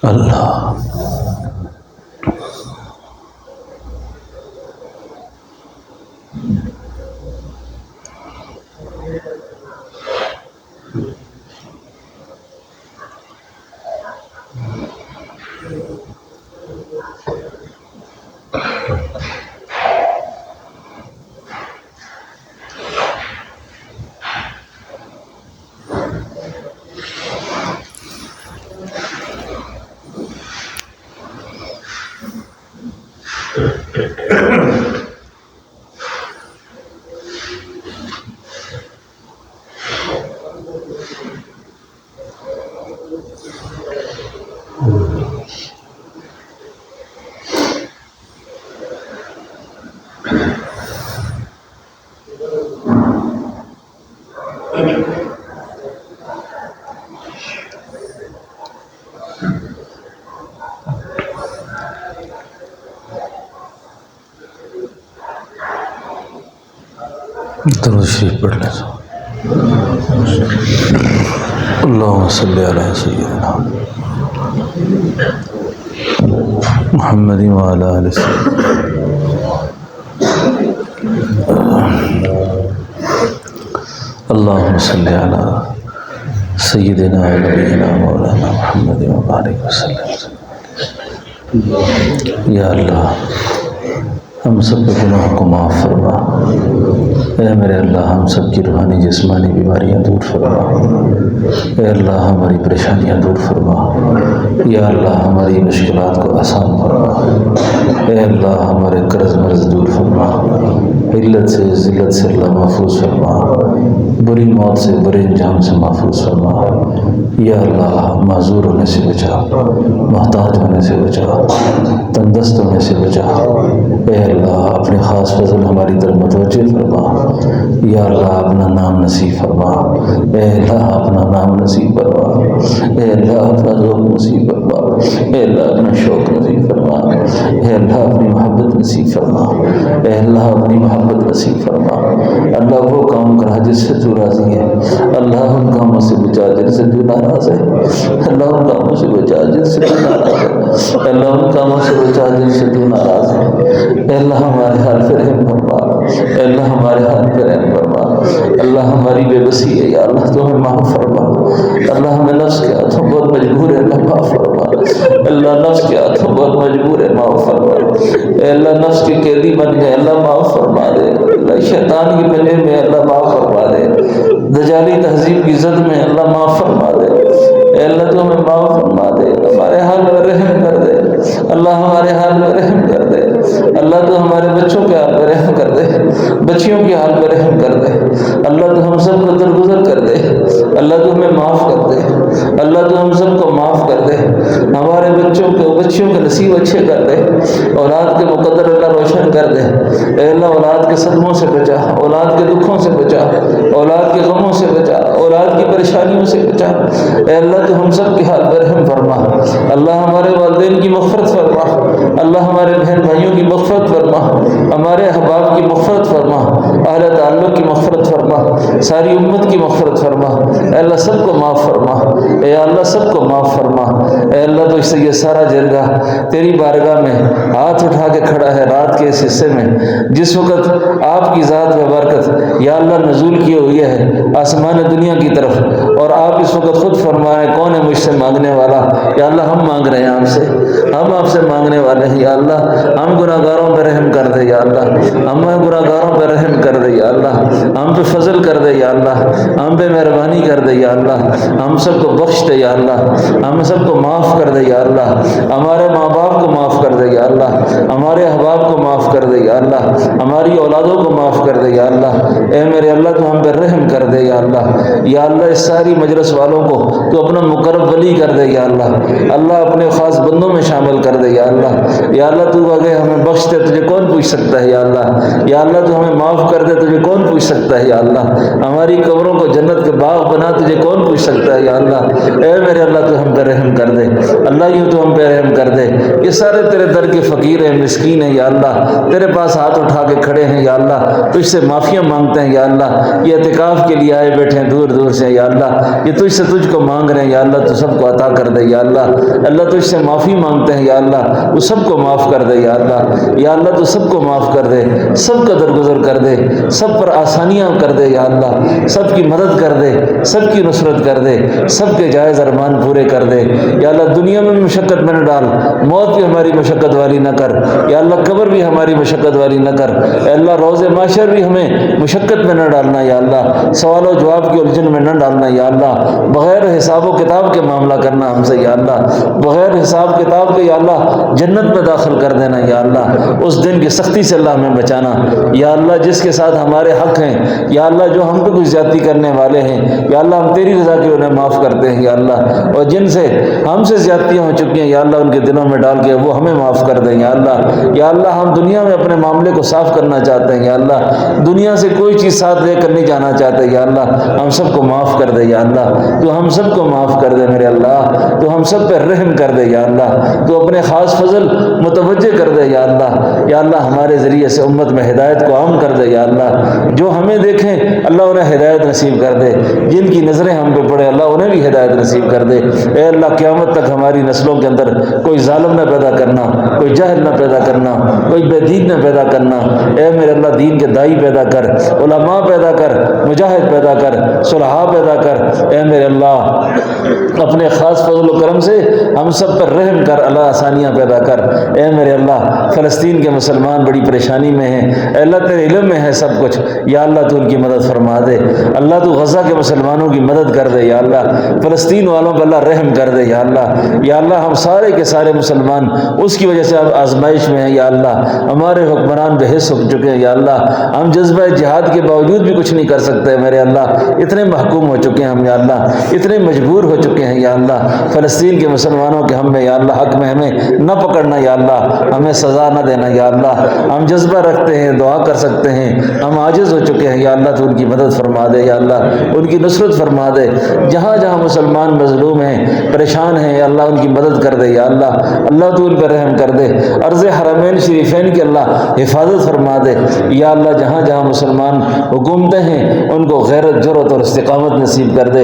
اللہ درود شریف پڑھ لیں اللہم صلی علی سیدنا محمد وعلی آلہ اللہم صلی علی سیدنا و نبینا مولانا محمد وبارک وسلم۔ یا اللہ ہم سب کے گناہ کو معاف فرما، اے میرے اللہ ہم سب کی روحانی جسمانی بیماریاں دور فرما، اے اللہ ہماری پریشانیاں دور فرما، یا اللہ ہماری مشکلات کو آسان فرما، اے اللہ ہمارے قرض مرض دور فرما، علت سے ذلت سے اللہ محفوظ فرما، بری موت سے برے انجام سے محفوظ فرما، یا اللہ معذور ہونے سے بچا، محتاج ہونے سے بچا، تندرست ہونے سے بچا، اے اللہ اپنے خاص فضل ہماری طرف متوجہ فرما، یا اللہ اپنا نام نصیب فرما، اے اللہ اپنا نام نصیب فرما، اے اللہ اپنا ذوق نصیب فرما، اے اللہ اپنا شوق نصیب فرما، اے اللہ اپنی محبت نصیب فرما، اے اللہ اپنی محبت نصیب فرما، اللہ وہ کام کرا جس سے تو راضی ہے، اللہ ان کاموں سے بچا جن سے تو ناراض ہے، اللہ ان کاموں سے بچا جن سے تو ناراض ہے، اللہ ان کاموں سے بچا جن سے تو ناراض ہے، اے اللہ ہمارے حال پر رحم فرما، اے اللہ ہمارے حال پر رحم فرما، اللہ ہماری بے بسی ہے یا اللہ تو ہمیں معاف فرما، اللہ ہمیں نفس کے ہاتھوں بہت مجبور ہے اللہ معاف فرما، اللہ نفس کے ہاتھوں بہت مجبور ہے معاف فرما، اے اللہ نفس کے قیدی بن گئے اللہ معاف فرما دے، اللہ شیطان کی پنجے میں اللہ معاف فرما دے، دجالی تہذیب کی زد میں اللہ معاف فرما دے، اے اللہ تو ہمیں معاف فرما دے، ہمارے حال پر رحم کر دے، اللہ ہمارے حال پر رحم کر دے، اللہ تو ہمارے بچوں کے حال پر رحم کر دے، بچیوں کے حال پر رحم کر دے، اللہ تو ہم سب کو درگزر کر دے، اللہ تو ہمیں معاف کر دے، اللہ تو ہم سب کو معاف کر دے، ہمارے بچیوں کے نصیب اچھے کر دے، اولاد کے مقدر اللہ روشن کر دے، اے اللہ اولاد کے صدموں سے بچا، اولاد کے دکھوں سے بچا، اولاد کے غموں سے بچا، اولاد کی پریشانیوں سے بچا، اے اللہ تو ہم سب کے حال پر رحم فرما، اللہ ہمارے والدین کی مغفرت فرما، اللہ ہمارے بہن بھائیوں کی مغفرت فرما، ہمارے احباب کی مغفرت فرما، اہل تعلق کی مغفرت فرما، ساری امت کی مغفرت فرما، اے اللہ سب کو معاف فرما، اے اللہ سب کو معاف فرما، اے اللہ تو اس سے یہ سارا جرگہ تیری بارگاہ میں ہاتھ اٹھا کے کھڑا ہے رات کے اس حصے میں جس وقت آپ کی ذات و برکت یا اللہ نزول کیے ہوئی ہے آسمان دنیا کی طرف، اور آپ اس وقت خود فرمائیں کون ہے مجھ سے مانگنے والا، یا اللہ ہم مانگ رہے ہیں آپ سے، ہم آپ سے مانگنے والے ہیں، یا اللہ ہم گناہ گاروں پہ رحم کر دے، یا اللہ ہم گناہ گاروں پہ رحم کر دے، یا اللہ ہم پہ فضل کر دے، یا اللہ ہم پہ مہربانی کر دے، یا اللہ ہم سب کو بخش دے، یا اللہ ہم سب کو معاف کر دے، یا اللہ ہمارے ماں باپ کو معاف کر دے، یا اللہ ہمارے احباب کو معاف کر دے، یا اللہ ہماری اولادوں کو معاف کر دے، یا اللہ اے میرے اللہ تو ہم پہ رحم کر دے، یا اللہ یا اللہ اس ساری مجلس والوں کو تو اپنا مقرب ولی کر دے، یا اللہ اللہ اپنے خاص بندوں میں شامل کر دے، یا اللہ تو اگر ہمیں بخش دے تجھے کون پوچھ سکتا ہے، یا اللہ تو ہمیں معاف کر دے تجھے کون پوچھ سکتا ہے، یا اللہ ہماری قبروں کو جنت کے باغ بنا تجھے کون پوچھ سکتا ہے، یا اللہ اے میرے اللہ تو ہم پہ رحم کر دے، اللہ یوں تو ہم پہ رحم کر دے، یہ سارے تیرے در کے فقیر ہیں مسکین ہیں، یا اللہ تیرے پاس ہاتھ اٹھا کے کھڑے ہیں، یا اللہ تجھ سے معافیاں مانگتے ہیں، یا اللہ یہ اعتکاف کے لیے آئے بیٹھے ہیں دور دور سے، یا اللہ یہ تجھ سے تجھ کو مانگ رہے ہیں، یا اللہ تو سب کو عطا کر دے، یا اللہ تجھ سے معافی مانگتے ہیں، یا اللہ وہ سب کو معاف کر دے، یا اللہ تو سب کو معاف کر دے، سب کا درگزر کر دے، سب پر آسانیاں کر دے، یا اللہ سب کی مدد کر دے، سب کی نصرت کر دے، سب کے جائز ارمان پورے کر دے، یا اللہ دنیا میں بھی مشقت میں نہ ڈال، موت بھی ہماری مشقت والی نہ کر، یا اللہ قبر بھی ہماری مشقت والی نہ کر، اے اللہ روز محشر بھی ہمیں مشقت میں نہ ڈالنا، یا اللہ سوال و جواب کی الجھن میں نہ ڈالنا، یا اللہ بغیر حساب و کتاب کے معاملہ کرنا ہم سے، یا اللہ بغیر حساب کتاب کے یا اللہ جنت میں داخل کر دینا، یا اللہ اس دن کی سختی سے اللہ ہمیں بچانا، یا اللہ جس کے ساتھ ہمارے حق ہیں، یا اللہ جو ہم پہ کچھ زیادتی کرنے والے ہیں، یا اللہ ہم تیری رضا کے انہیں معاف کرتے ہیں، یا اللہ اور جن سے ہم سے زیادتیاں ہو چکی ہیں، یا اللہ ان کے دلوں میں ڈال کے وہ ہمیں معاف کر دیں، یا اللہ ہم دنیا میں اپنے معاملے کو صاف کرنا چاہتے ہیں، یا اللہ دنیا سے کوئی چیز ساتھ لے کر نہیں جانا چاہتے، یا اللہ ہم سب کو معاف کر دے، یا اللہ تو ہم سب کو معاف کر دے میرے اللہ، تو ہم سب پہ رحم کر دے، یا اللہ تو اپنے خاص فضل متوجہ کر دے، یا اللہ ہمارے ذریعے سے امت میں ہدایت کو عام کر دے، یا اللہ جو ہمیں دیکھیں اللہ انہیں ہدایت نصیب کر دے، جن کی نظریں ہم پہ پڑے اللہ انہیں بھی ہدایت نصیب کر دے، اے اللہ قیامت تک ہماری نسلوں کے اندر کوئی ظالم نہ پیدا کرنا، کوئی جاہل نہ پیدا کرنا، کوئی بے دین نہ پیدا کرنا، اے میرے اللہ دین کے دائی پیدا کر، علماء پیدا کر، مجاہد پیدا کر، صلحاء پیدا کر، اے میرے اللہ اپنے خاص فضل و کرم سے ہم سب پر رحم کر، اللہ آسانیاں پیدا کر، اے میرے اللہ فلسطین کے مسلمان بڑی پریشانی میں ہیں، اے اللہ تیرے علم میں ہے سب کچھ، یا اللہ تو ان کی مدد فرما دے، اللہ تو غزہ کے مسلمانوں کی مدد کر دے، یا اللہ فلسطین والوں پر اللہ رحم کر دے، یا اللہ ہم سارے کے سارے مسلمان اس کی وجہ سے اب آزمائش میں ہیں، یا اللہ ہمارے حکمران بے حس ہو چکے ہیں، یا اللہ ہم جذبہ جہاد کے باوجود بھی کچھ نہیں کر سکتے میرے اللہ، اتنے محکوم ہو چکے ہیں ہم، یا اللہ اتنے مجبور ہو چکے ہیں، یا اللہ فلسطین کے مسلمانوں کے ہم میں یا اللہ حق میں ہمیں نہ پکڑنا، یا اللہ ہمیں سزا نہ دینا، یا اللہ ہم جذبہ رکھتے ہیں دعا کر سکتے ہیں، ہم عاجز ہو چکے ہیں، یا اللہ تو ان کی مدد فرما دے، یا اللہ ان کی نصرت فرما دے، جہاں جہاں مسلمان مظلوم ہیں پریشان ہیں، یا اللہ ان کی مدد کر دے، یا اللہ تو ان پر رحم کر دے، عرض حرمین شریفین کی اللہ حفاظت فرما دے، یا اللہ جہاں جہاں مسلمان حکومتیں ہیں ان کو غیرت جرأت اور استقامت نصیب کر دے،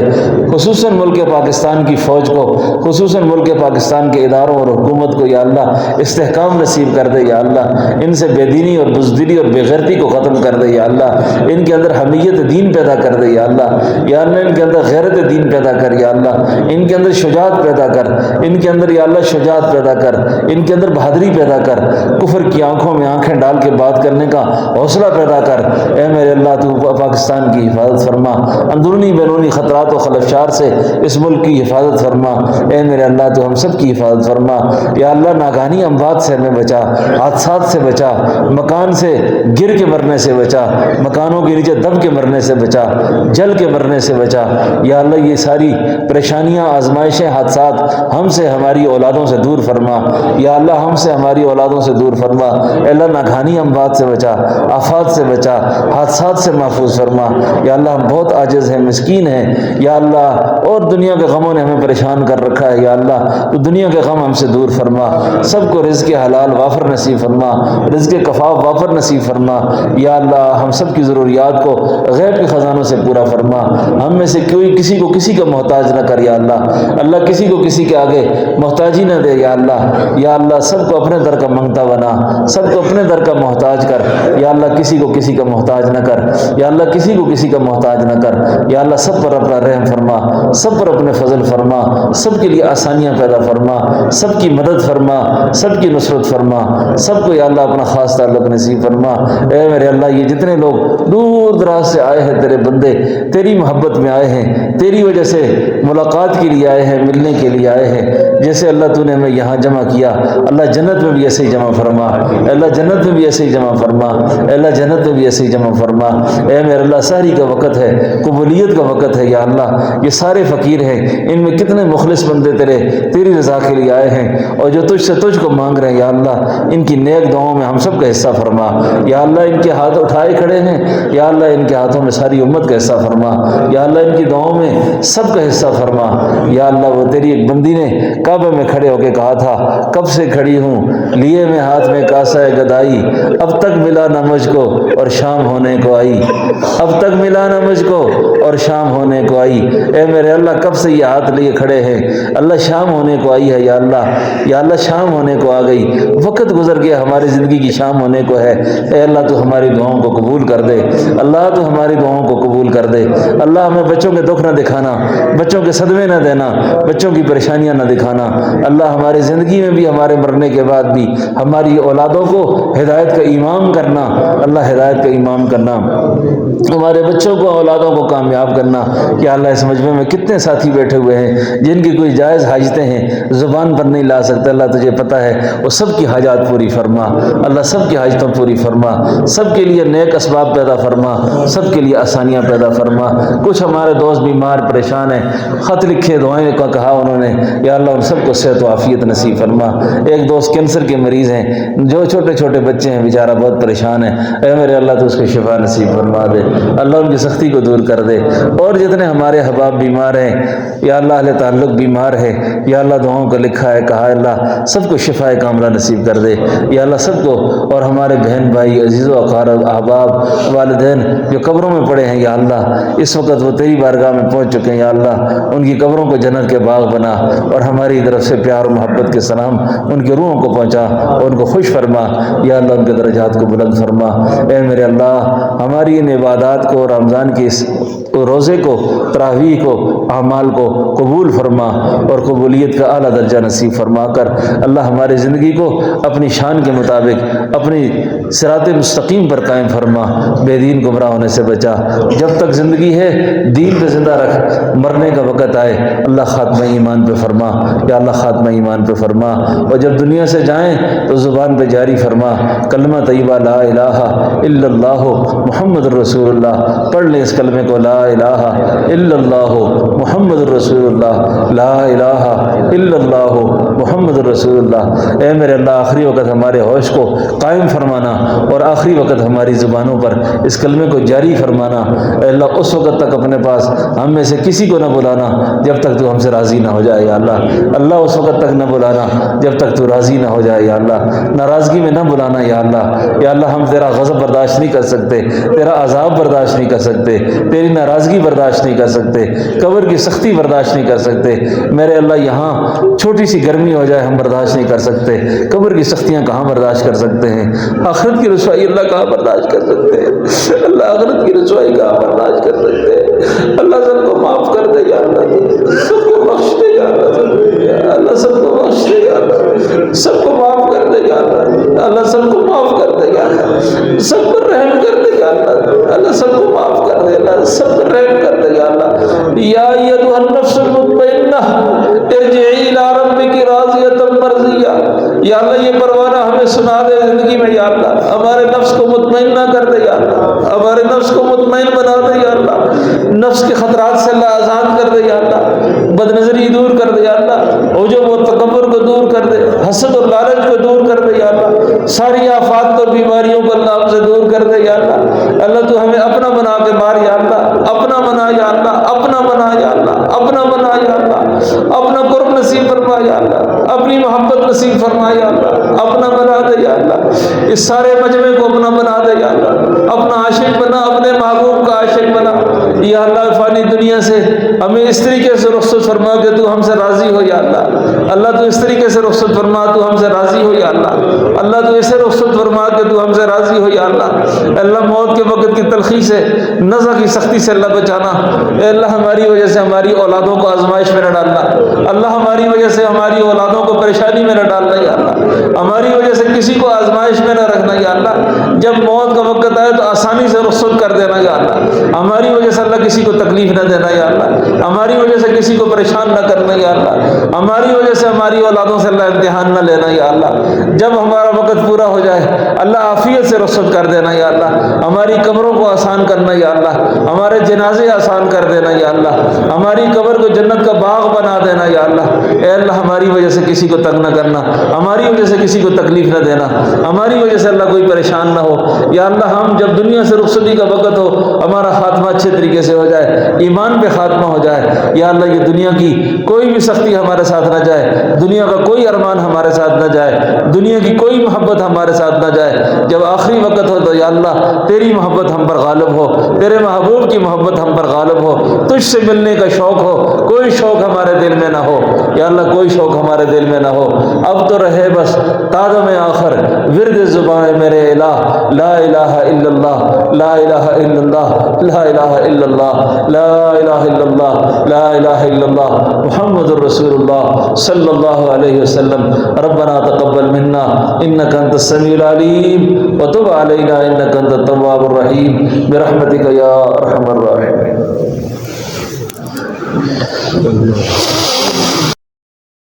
خصوصاً ملک پاکستان کی فوج کو، خصوصاً ملک پاکستان کے اداروں اور حکومت کو یا اللہ استحکام نصیب کر دے، یا اللہ ان سے بے دینی اور بزدلی اور بے غیرتی کو ختم کر دے، یا اللہ ان کے اندر حمیت دین پیدا کر دے، یا اللہ ان کے اندر غیرت دین پیدا کر، یا اللہ ان کے اندر شجاعت پیدا کر، ان کے اندر یا اللہ شجاعت پیدا کر، ان کے اندر بہادری پیدا کر، کفر کی آنکھوں میں آنکھیں ڈال کے بات کرنے کا حوصلہ پیدا کر، اے میرے اللہ تو پاکستان کی حفاظت فرما، اندرونی بیرونی خطرات و خلفشار سے اس ملک کی حفاظت فرما، اے میرے اللہ تو ہم سب کی حفاظت فرما، یا اللہ ناگہانی اموات سے ہمیں بچا، حادثات سے بچا، مکان سے گر کے مرنے سے بچا، مکانوں کے نیچے دب کے مرنے سے بچا، جل کے مرنے سے بچا یا اللہ۔ یہ ساری پریشانیاں، آزمائشیں، حادثات ہم سے ہماری اولادوں سے دور فرما یا اللہ، ہم سے ہماری اولادوں سے دور فرما اے اللہ۔ ناگہانی اموات سے بچا، آفات سے بچا، حادثات سے محفوظ فرما یا اللہ۔ ہم بہت عاجز ہیں، مسکین ہیں یا اللہ، اور دنیا کے غموں نے ہمیں پریشان کر رکھا ہے یا اللہ۔ تو دنیا کے غم ہم سے دور فرما، سب کو رزق حلال وافر نصیب فرما، رزق کفاف وافر نصیب فرما یا اللہ۔ ہم سب کی ضروریات کو غیب کے خزانوں سے پورا فرما، ہم میں سے کوئی کسی کو کسی کا محتاج نہ کر یا اللہ۔ اللہ کسی کو کسی کے آگے محتاجی نہ دے یا اللہ۔ یا اللہ سب کو اپنے در کا منگتا بنا، سب کو اپنے در کا محتاج کر یا اللہ۔ کسی کو کسی کا محتاج نہ کر یا اللہ، کسی کو کسی کا محتاج نہ کر یا اللہ۔ سب پر اپنا رحم فرما، سب پر اپنے فضل فرما، سب کے لیے آسانیاں پیدا فرما، سب کی مدد فرما، سب کی نصرت فرما، سب کو یا اللہ اپنا خاص تعلق نصیب فرما اے میرے اللہ۔ یہ جتنے لوگ دور دراز سے آئے ہیں تیرے بندے، تیری محبت میں آئے ہیں، تیری وجہ سے ملاقات کے لیے آئے ہیں، ملنے کے لیے آئے ہیں، جیسے اللہ تو نے ہمیں یہاں جمع کیا، اللہ جنت میں بھی ایسے ہی جمع فرما اللہ، جنت میں بھی ایسے ہی جمع فرما اللہ، جنت میں بھی ایسے ہی جمع فرما اے میرے اللہ۔ ساری کا وقت ہے، قبولیت کا وقت ہے یا اللہ۔ یہ سارے فقیر ہیں، ان میں کتنے مخلص بندے تیری رضا کے لیے آئے ہیں اور جو تجھ سے تجھ کو مانگ رہے ہیں یا اللہ۔ ان کی نیک دعاؤں میں ہم سب کا حصہ فرما یا اللہ۔ ان کے ہاتھ اٹھائے کھڑے ہیں یا اللہ، ان کے ہاتھوں میں ساری امت کا حصہ فرما یا اللہ۔ ان کی دعاؤں میں سب کا حصہ فرما یا اللہ۔ وہ تیری ایک بندی نے کعبے میں کھڑے ہو کے کہا تھا، کب سے کھڑی ہوں لیے میں ہاتھ میں کاسہ گدائی، اب تک ملا نہ مجھ کو اور شام ہونے کو آئی، اب تک ملا نہ مجھ کو اور شام ہونے کو آئی اے میرے اللہ۔ کب سے یہ ہاتھ لیے کھڑے ہیں اللہ، شام ہونے کو آئی ہے یا اللہ۔ یا اللہ شام ہونے کو آ گئی، وقت گزر گیا، ہماری زندگی کی شام ہونے کو ہے اے اللہ۔ تو ہماری دعاؤں کو قبول کر دے اللہ، تو ہماری دعاؤں کو قبول کر دے اللہ۔ ہمیں بچوں کے دکھ نہ دکھانا، بچوں کے صدمے نہ دینا، بچوں کی پریشانیاں نہ دکھانا اللہ۔ ہماری زندگی میں بھی، ہمارے مرنے کے بعد بھی ہماری اولادوں کو ہدایت کا امام کرنا اللہ، ہدایت کا امام کرنا، ہمارے بچوں کو، اولادوں کو کامیاب کرنا یا اللہ۔ اس مجمع میں کتنے ساتھی بیٹھے ہوئے ہیں جن کی کوئی جائز حاجتیں ہیں، زبان پر نہیں لا سکتے اللہ، تجھے پتہ ہے، وہ سب کی حاجات پوری فرما اللہ، سب کی حاجتوں پوری فرما، سب کے لیے نیک اسباب پیدا فرما، سب کے لیے آسانیاں پیدا فرما۔ کچھ ہمارے دوست بیمار پریشان ہیں، خط لکھے، دعائیں کا کہا انہوں نے یا اللہ، ان سب کو صحت و عافیت نصیب فرما۔ ایک دوست کینسر کے مریض ہیں، جو چھوٹے چھوٹے بچے ہیں، بیچارہ بہت پریشان ہے اے میرے اللہ، تو اس کو شفا نصیب فرما دے اللہ، ان کی سختی کو دور کر دے۔ اور جتنے ہمارے احباب بیمار ہیں یا اللہ، اہل تعلق بیمار ہے یا اللہ، دعاؤں کو لکھا ہے کہا اللہ، سب کو شفا کاملہ نصیب کر دے یا اللہ، سب کو۔ اور ہمارے بہن بھائی، عزیز و اقارب، احباب، والدین جو قبروں میں پڑے ہیں یا اللہ، اس وقت وہ تیری بارگاہ میں پہنچ چکے ہیں یا اللہ، ان کی قبروں کو جنت کے باغ بنا اور ہماری طرف سے پیار و محبت کے سلام ان کی روحوں کو پہنچا اور ان کو خوش فرما یا اللہ، ان کے درجات کو بلند فرما اے میرے اللہ۔ ہماری ان عبادات کو، رمضان کی اس روزے کو، تراویح کو، اعمال کو قبول فرما اور قبولیت کا اعلیٰ درجہ نصیب فرما کر اللہ، ہماری زندگی کو اپنی شان کے مطابق اپنی صراط مستقیم پر قائم فرما، بے دین گمراہ ہونے سے بچا۔ جب تک زندگی ہے دین پہ زندہ رکھ، مرنے کا وقت آئے اللہ خاتمہ ایمان پہ فرما یا اللہ، خاتمہ ایمان پہ فرما۔ اور جب دنیا سے جائیں تو زبان پہ جاری فرما کلمہ طیبہ لا الہ الا اللہ محمد الرسول اللہ، پڑھ لیں اس کلمے کو، لا الہ الا اللہ محمد الرسول اللہ، لا الہ الا اللہ محمد الرسول اللہ۔ اے میرے اللہ، آخری وقت ہمارے ہوش کو قائم فرمانا اور آخری وقت ہماری زبانوں پر اس کلمے کو جاری فرمانا اے اللہ۔ اس وقت تک اپنے پاس ہم میں سے کسی کو نہ بلانا جب تک تو ہم سے راضی نہ ہو جائے یا اللہ۔ اللہ اس وقت تک نہ بلانا جب تک تو راضی نہ ہو جائے یا اللہ، ناراضگی میں نہ بلانا یا اللہ۔ یا اللہ، ہم تیرا غضب برداشت نہیں کر سکتے، تیرا عذاب برداشت نہیں کر سکتے، تیری ناراضگی برداشت نہیں کر سکتے، قبر کی سختی برداشت نہیں کر سکتے میرے اللہ۔ یہاں چھوٹی سی گرمی ہو جائے ہم برداشت نہیں کر سکتے، قبر کی سختیاں کہاں برداشت کر سکتے ہیں، آخرت کی رسوائی اللہ کہاں برداشت کر سکتے ہیں اللہ، آخرت کی رسوائی کہاں برداشت کر سکتے ہیں اللہ۔ سب کو معاف کر دے یا اللہ، سب کو بخش دے یا اللہ، اللہ سب کو بخش دے یا اللہ، سب کو معاف کر دے یا اللہ، اللہ سب کو معاف کر دے یا اللہ، سب پر رحم کر دے یا اللہ، اللہ سب کو معاف کر دے اللہ، سب پر رحم کر دے یا اللہ۔ یا ایھا النفس المطمئنہ ارجعی الی ربک راضیۃ مرضیہ، یا اللہ یہ پروانہ ہمیں سنا دے زندگی میں یا اللہ، ہمارے نفس کو مطمئنہ کر دے یا اللہ، ہمارے نفس کو مطمئن بنا دے یا اللہ، نفس کے خطرات سے اللہ آزاد کر دے یا اللہ، بد نظری دور کر دے یا اللہ، عجب و تکبر کو دور کر دے، حسد اور لالچ کو دور کر دے یا اللہ، ساری آفات اور بیماریوں کو اللہ ہم سے دور کر دے یا اللہ۔ اللہ تو ہمیں اپنا بنا کے مار یا اللہ، اپنا بنا یا اللہ، اپنا بنا یا اللہ، اپنا بنا یا اللہ، اپنا قرب نصیب فرما یا اللہ، اپنی محبت نصیب فرما یا اللہ، اپنا بنا دے یا اللہ، اس سارے مجمع کو اپنا بنا دے یا اللہ، اپنا عاشق بنا، اپنے محبوب کا عاشق بنا یا اللہ۔ فانی دنیا سے ہمیں اس طریقے سے رخصت فرما کہ تو ہم سے راضی ہو یا اللہ، اللہ تو اس طریقے سے رخصت فرما تو ہم سے راضی ہو یا اللہ، اللہ تو ایسے رخصت فرما کہ تو ہم سے راضی ہو یا اللہ۔ اللہ موت کے وقت کی تلخی سے، نزع کی سختی سے اللہ بچانا، اے اللہ ہماری وجہ سے ہماری اولادوں کو آزمائش میں نہ ڈالنا، اللہ ہماری وجہ سے ہماری اولادوں کو پریشانی میں نہ ڈالنا یا اللہ، ہماری وجہ سے کسی کو آزمائش میں نہ رکھنا یا اللہ، جب موت کا وقت آئے تو آسانی سے رخصت کر دینا یا اللہ، ہماری وجہ سے اللہ کسی کو تکلیف نہ دینا یا اللہ، ہماری وجہ سے کسی کو پریشان نہ کرنا یا اللہ، ہماری وجہ سے ہماری اولادوں سے اللہ امتحان نہ لینا یا اللہ، جب ہمارا وقت پورا ہو جائے اللہ عافیت سے رخصت کر دینا یا اللہ، ہماری قبروں کو آسان کرنا یا اللہ، ہمارے جنازے آسان کر دینا یا اللہ، ہماری قبر کو جنت کا باغ بنا دینا یا اللہ، اے اللہ ہماری وجہ سے کسی کو تنگ نہ کرنا، ہماری وجہ سے کسی کو تکلیف نہ دینا، ہماری وجہ سے اللہ کوئی پریشان نہ ہو یا اللہ۔ ہم جب دنیا سے رخصتی کا وقت ہو ہمارا خاتمہ اچھے طریقے سے ہو جائے، ایمان پہ خاتمہ ہو جائے یا اللہ، یہ دنیا کی کوئی بھی سختی ہمارے ساتھ نہ جائے، دنیا کا کوئی ارمان ہمارے ساتھ نہ جائے، دنیا کی کوئی محبت ہمارے ساتھ نہ جائے، جب آخری وقت ہو تو یا اللہ تیری محبت ہم پر غالب ہو، تیرے محبوب کی محبت ہم پر غالب ہو، تجھ سے ملنے کا شوق ہو، کوئی شوق ہمارے دل میں نہ ہو یا اللہ، کوئی شوق ہمارے دل میں نہ ہو۔ اب تو رہے بس تادم آخر ورد زبان میرے الہ، لا الہ الا اللہ، لا الہ الا اللہ، لا الہ الا اللہ، لا الہ الا اللہ، لا الہ الا اللہ، محمد الرسول اللہ صلی اللہ علیہ وسلم۔ ربنا تقبل منا انک انت السمیع العلیم وتب علینا انک انت التواب الرحیم برحمتک یا ارحم الراحمین۔